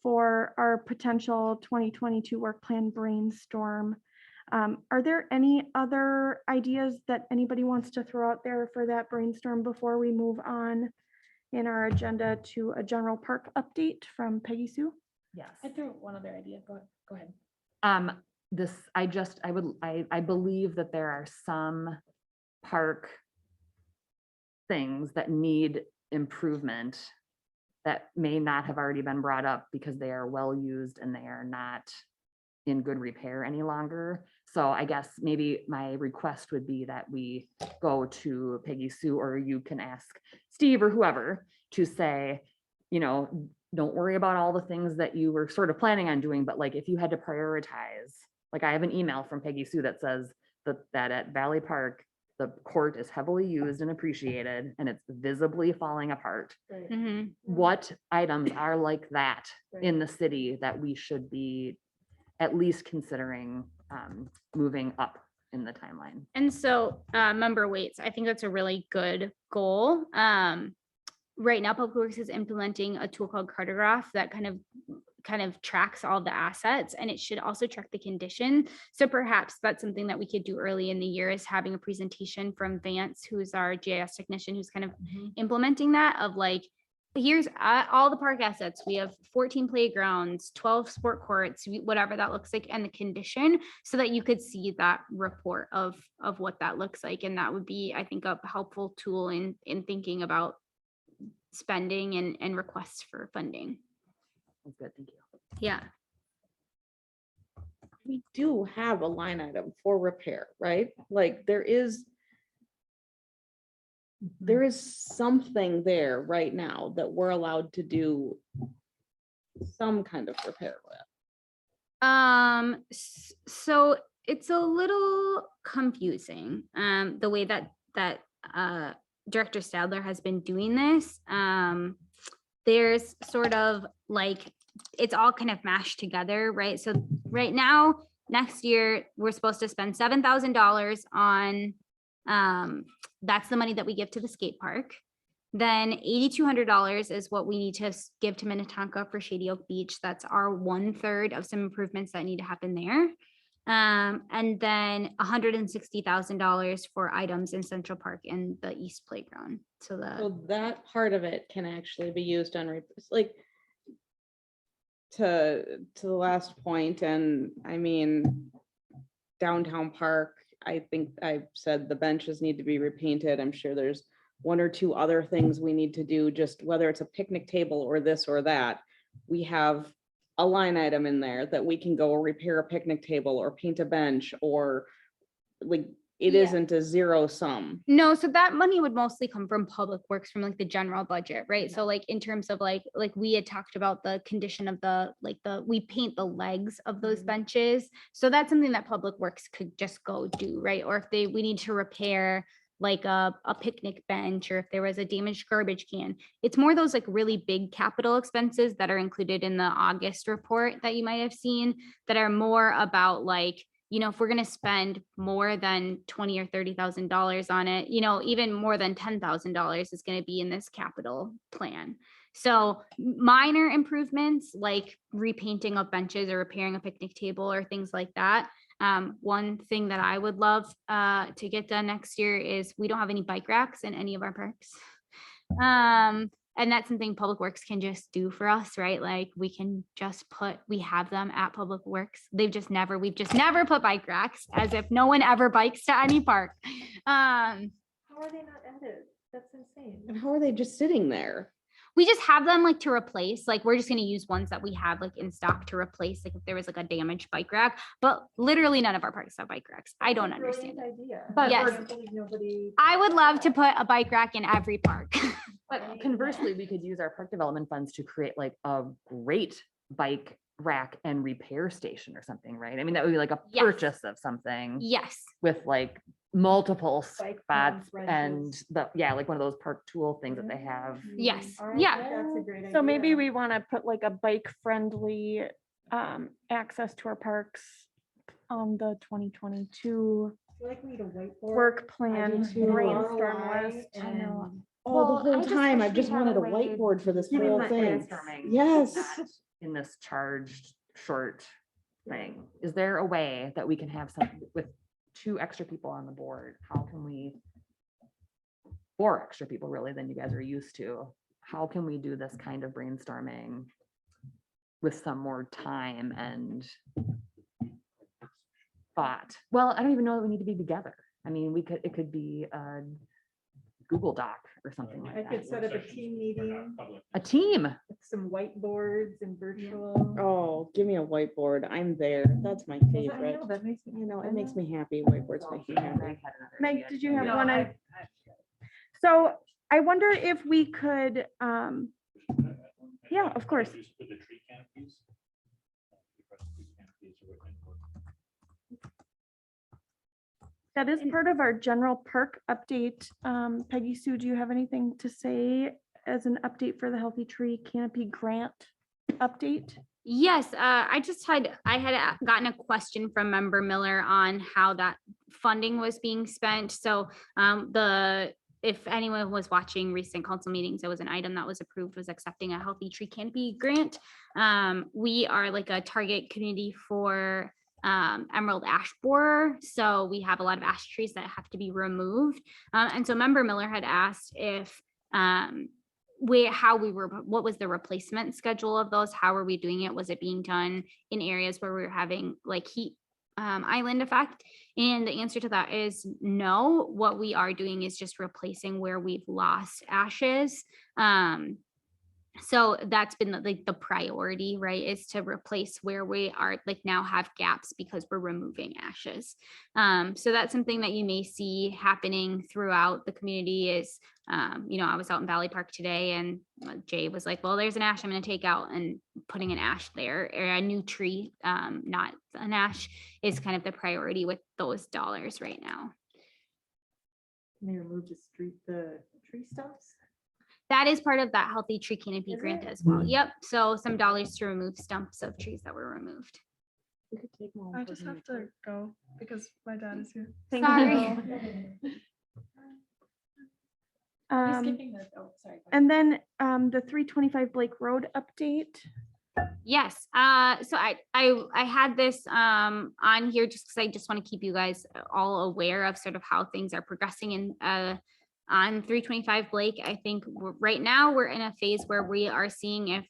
for our potential 2022 work plan brainstorm. Are there any other ideas that anybody wants to throw out there for that brainstorm before we move on in our agenda to a general park update from Peggy Sue? Yes. I threw one other idea. Go ahead. I believe that there are some park things that need improvement that may not have already been brought up because they are well used and they are not in good repair any longer. So I guess maybe my request would be that we go to Peggy Sue, or you can ask Steve or whoever to say, you know, don't worry about all the things that you were sort of planning on doing, but like if you had to prioritize, like I have an email from Peggy Sue that says that at Valley Park, the court is heavily used and appreciated and it's visibly falling apart. Mhm. What items are like that in the city that we should be at least considering moving up in the timeline? And so member weights, I think that's a really good goal. Right now, Public Works is implementing a tool called Cartograph that kind of tracks all the assets, and it should also track the condition. So perhaps that's something that we could do early in the year, is having a presentation from Vance, who's our GIS technician, who's kind of implementing that, of like, here's all the park assets. We have 14 playgrounds, 12 sport courts, whatever that looks like, and the condition, so that you could see that report of what that looks like. And that would be, I think, a helpful tool in thinking about spending and requests for funding. That's good, thank you. Yeah. We do have a line item for repair, right? Like there is something there right now that we're allowed to do some kind of repair with. So it's a little confusing, the way that Director Stadler has been doing this. There's sort of like, it's all kind of mashed together, right? So right now, next year, we're supposed to spend $7,000 on, that's the money that we give to the skate park. Then $8,200 is what we need to give to Minnetonka for Shady Oak Beach. That's our 1/3 of some improvements that need to happen there. And then $160,000 for items in Central Park and the East Playground. So that part of it can actually be used on, like, to the last point, and I mean, downtown park, I think I've said the benches need to be repainted. I'm sure there's 1 or 2 other things we need to do, just whether it's a picnic table or this or that. We have a line item in there that we can go repair a picnic table or paint a bench or like it Yeah. isn't a zero sum. No, so that money would mostly come from public works, from like the general budget, right? So like in terms of like we had talked about the condition of we paint the legs of those benches. So that's something that public works could just go do, right? Or if we need to repair like a picnic bench, or if there was a damaged garbage can. It's more those like really big capital expenses that are included in the August report that you might have seen, that are more about like, you know, if we're going to spend more than $20,000 or $30,000 on it, you know, even more than $10,000 is going to be in this capital plan. So minor improvements like repainting of benches or repairing a picnic table or things like that. One thing that I would love to get done next year is we don't have any bike racks in any of our parks. And that's something Public Works can just do for us, right? Like we can just we have them at Public Works. We've just never put bike racks, as if no one ever bikes to any park. How are they not added? That's insane. And how are they just sitting there? We just have them like to replace, like we're just gonna use ones that we have like in stock to replace, like if there was like a damaged bike rack, but literally none of our parks have bike racks. I don't understand it. Idea. But- Yes. Nobody. I would love to put a bike rack in every park. But conversely, we could use our park development funds to create like a great bike rack and repair station or something, right? I mean, that would be like a Yes. purchase of something Yes. with like multiple Bike spots pumps, and wrenches. like one of those park tool things that they have. Yes. All right, Yeah. That's a great idea. So maybe we want to put like a bike friendly access to our parks on the 2022 Like we need a whiteboard. work plan I do too. brainstorm ROI list. and- Oh, Well, the I whole just time wish I've we just had wanted a a way whiteboard for this You mean whole like thing. brainstorming, Yes. not in this charged short thing. Is there a way that we can have some with 2 extra people on the board? How can we, 4 extra people really than you guys are used to? How can we do this kind of brainstorming with some more time and thought? Well, I don't even know that we need to be together. I mean, it could be a Google Doc or something I like could that. set up a team meeting, A team. with some whiteboards and virtual. Oh, give me a whiteboard. I'm there. That's my I favorite. know, that makes me. You know, it makes me happy. Whiteboards make me happy. Meg, did you have No, one? I- So I wonder if we could, yeah, of course. Use for the tree canopies. Because tree canopies are within work. That is part of our general perk update. Peggy Sue, do you have anything to say as an update for the Healthy Tree Canopy Grant update? Yes, I had gotten a question from Member Miller on how that funding was being spent. So if anyone was watching recent council meetings, it was an item that was approved, was accepting a Healthy Tree Canopy grant. We are like a target community for emerald ash borer. So we have a lot of ash trees that have to be removed. And so Member Miller had asked if what was the replacement schedule of those? How are we doing it? Was it being done in areas where we were having like heat island effect? And the answer to that is no. What we are doing is just replacing where we've lost ashes. So that's been the priority, right? Is to replace where we are like now have gaps because we're removing ashes. So that's something that you may see happening throughout the community is, I was out in Valley Park today and Jay was like, well, there's an ash I'm going to take out, and putting an ash there or a new tree, not an ash, is kind of the priority with those dollars right now. Can they remove the tree stumps? That is part of that Healthy Tree Canopy Is grant it? as well. Yep. So some dollars to remove stumps of trees that were removed. We could take more I and just put them have in to go because my dad is here. Thank Sorry. you. Are we Um, skipping the- oh, sorry, go ahead. And then the 325 Blake Road update. Yes. So I had this on here just because I just want to keep you guys all aware of sort of how things are progressing in on 325 Blake. I think right now we're in a phase where we are seeing if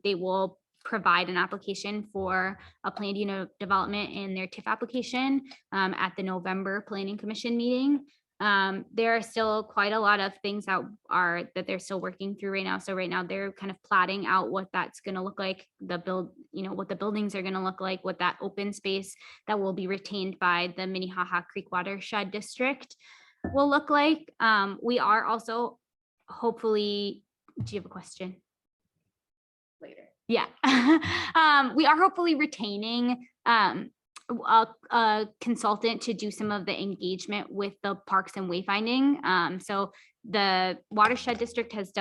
they will provide an application for a planned unit development in their TIF application at the November Planning Commission meeting. There are still quite a lot of things that they're still working through right now. So right now they're kind of plotting out what that's going to look like, what the buildings are going to look like, what that open space that will be retained by the Minnehaha Creek Watershed District will look like. We are also hopefully, do you have a question? Later. Yeah. We are hopefully retaining a consultant to do some of the engagement with the parks and wayfinding. So the Watershed District has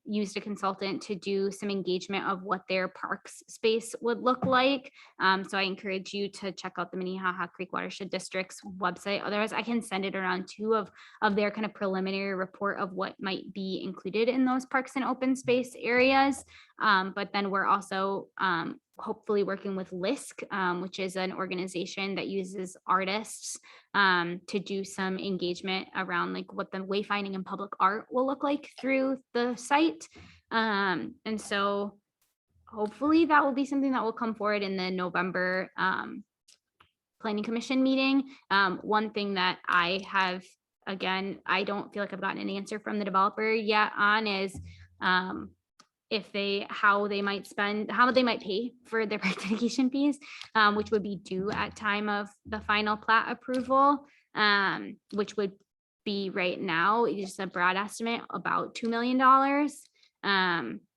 used a consultant to do some engagement of what their parks space would look like. So I encourage you to check out the Minnehaha Creek Watershed District's website. Otherwise, I can send it around too of their kind of preliminary report of what might be included in those parks and open space areas. But then we're also hopefully working with LISC, which is an organization that uses artists to do some engagement around like what the wayfinding and public art will look like through the site. And so hopefully that will be something that will come forward in the November Planning Commission meeting. One thing that I have, again, I don't feel like I've gotten an answer from the developer yet on is how they might pay for their park dedication fees, which would be due at time of the final plat approval, which would be right now, just a broad estimate, about $2 million.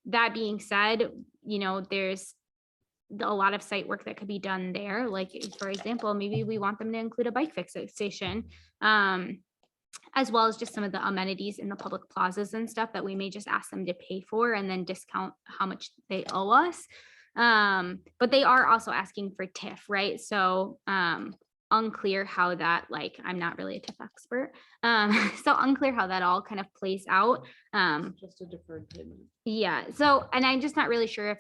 That being said, there's a lot of site work that could be done there. Like, for example, maybe we want them to include a bike fixing station, as well as just some of the amenities in the public plazas and stuff that we may just ask them to pay for and then discount how much they owe us. But they are also asking for TIF, right? So unclear how that, like, I'm not really a TIF expert. So unclear how that all kind of plays out. Just a deferred payment. Yeah. So, and I'm just not really sure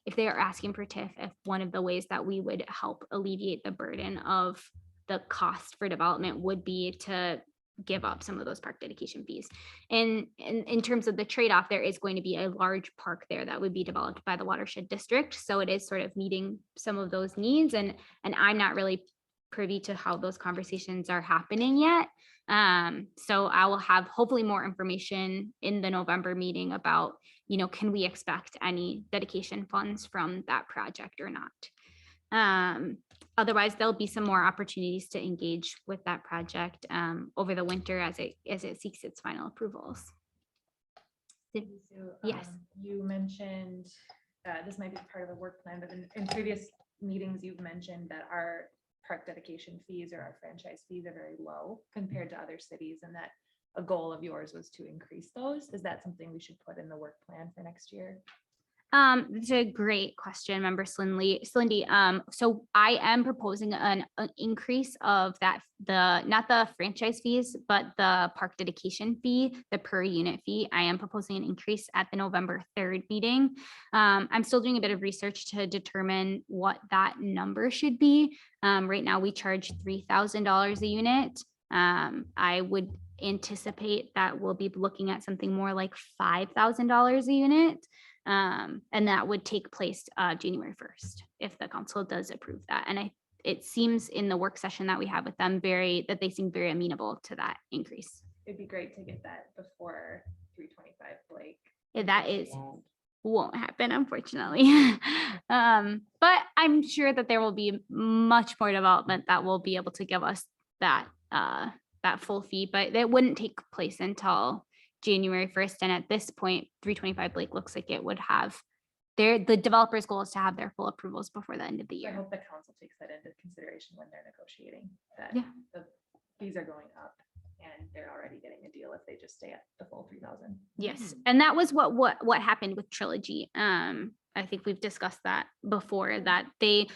if they are asking for TIF, if one of the ways that we would help alleviate the burden of the cost for development would be to give up some of those park dedication fees. And in terms of the trade-off, there is going to be a large park there that would be developed by the Watershed District. So it is sort of meeting some of those needs. And I'm not really privy to how those conversations are happening yet. So I will have hopefully more information in the November meeting about, can we expect any dedication funds from that project or not? Otherwise, there'll be some more opportunities to engage with that project over the winter as it seeks its final approvals. Yes. You mentioned, this might be part of the work plan, but in previous meetings, you've mentioned that our park dedication fees or our franchise fees are very low compared to other cities, and that a goal of yours was to increase those. Is that something we should put in the work plan for next year? It's a great question, Member Slindy. So I am proposing an increase of that, not the franchise fees, but the park dedication fee, the per unit fee. I am proposing an increase at the November 3rd meeting. I'm still doing a bit of research to determine what that number should be. Right now we charge $3,000 a unit. I would anticipate that we'll be looking at something more like $5,000 a unit. And that would take place January 1st, if the council does approve that. And it seems in the work session that we have with them that they seem very amenable to that increase. It'd be great to get that before 325 Blake. That won't happen, unfortunately. But I'm sure that there will be much more development that will be able to give us that full fee, but that wouldn't take place until January 1st. And at this point, 325 Blake looks like it would have the developer's goal is to have their full approvals before the end of the I year. hope the council takes that into consideration when they're negotiating, that Yeah. the fees are going up and they're already getting a deal if they just stay at the full 3,000. Yes. And that was what happened with Trilogy. I think we've discussed that before, that they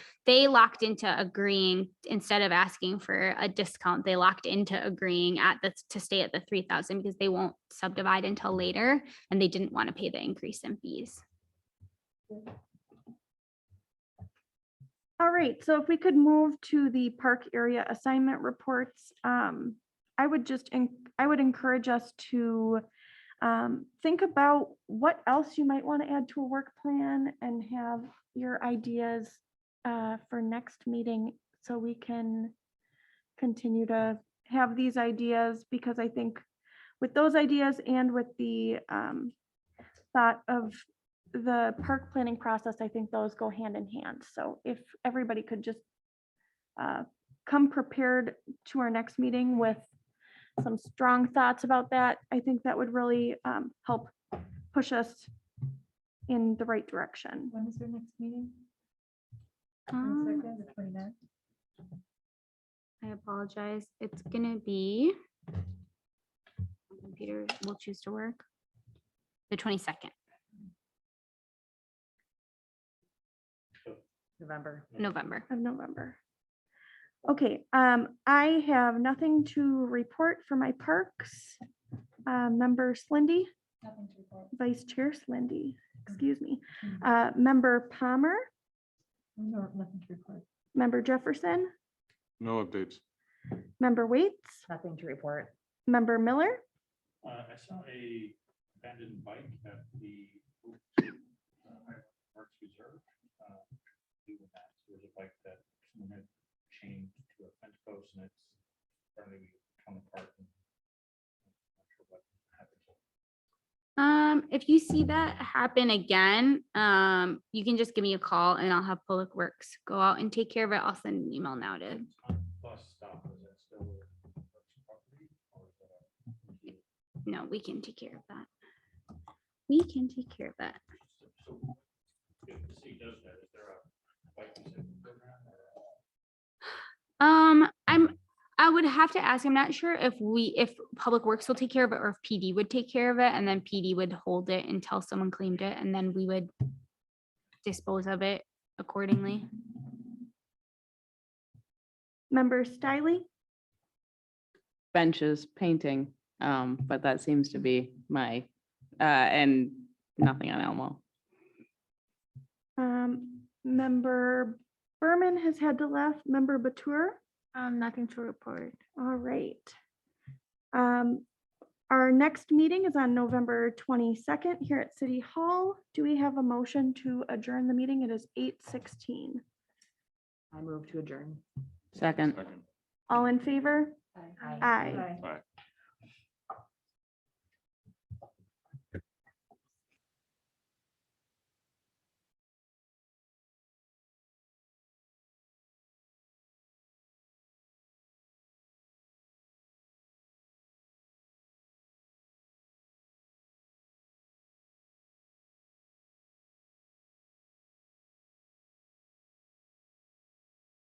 locked into agreeing, instead of asking for a discount, they locked into agreeing to stay at the 3,000 because they won't subdivide until later, and they didn't want to pay the increase in fees. All right, so if we could move to the park area assignment reports, I would encourage us to think about what else you might want to add to a work plan and have your ideas for next meeting so we can continue to have these ideas, because I think with those ideas and with the thought of the park planning process, I think those go hand in hand. So if everybody could just come prepared to our next meeting with some strong thoughts about that, I think that would really help push us in the right direction. When is your next meeting? Um, 22nd, the 29th? I apologize. It's gonna be. My computer will choose to work. The 22nd, November. November. Of November. Okay, I have nothing to report for my parks. Member Slindy, Nothing to report. Vice Chair Slindy, excuse me. Member Palmer, No, nothing to report. Member Jefferson, No updates. Member Waits, Nothing to report. Member Miller, I saw a abandoned bike at the Parks Reserve. Doing that, so there's a bike that someone had chained to a fence post and it's apparently torn apart. and I'm not sure what happened. If you see that happen again, you can just give me a call and I'll have Public Works go out and take care of it. I'll send an email now to. It's on bus stop, is that still Parks property or is that No, we can take care of that. We can take care of that. so if the city does that, is there a bike recycling program or? I would have to ask, I'm not sure if Public Works will take care of it or if PD would take care of it and then PD would hold it until someone claimed it and then we would dispose of it accordingly. Member Stiley, Benches, painting, but that seems to be my, and nothing on Elmo. Member Berman has had to left. Member Batur. Nothing to report. All right. Our next meeting is on November 22nd here at City Hall. Do we have a motion to adjourn the meeting? It is 8:16. I move to adjourn. Second. All in favor? Aye. Aye. Bye. All right.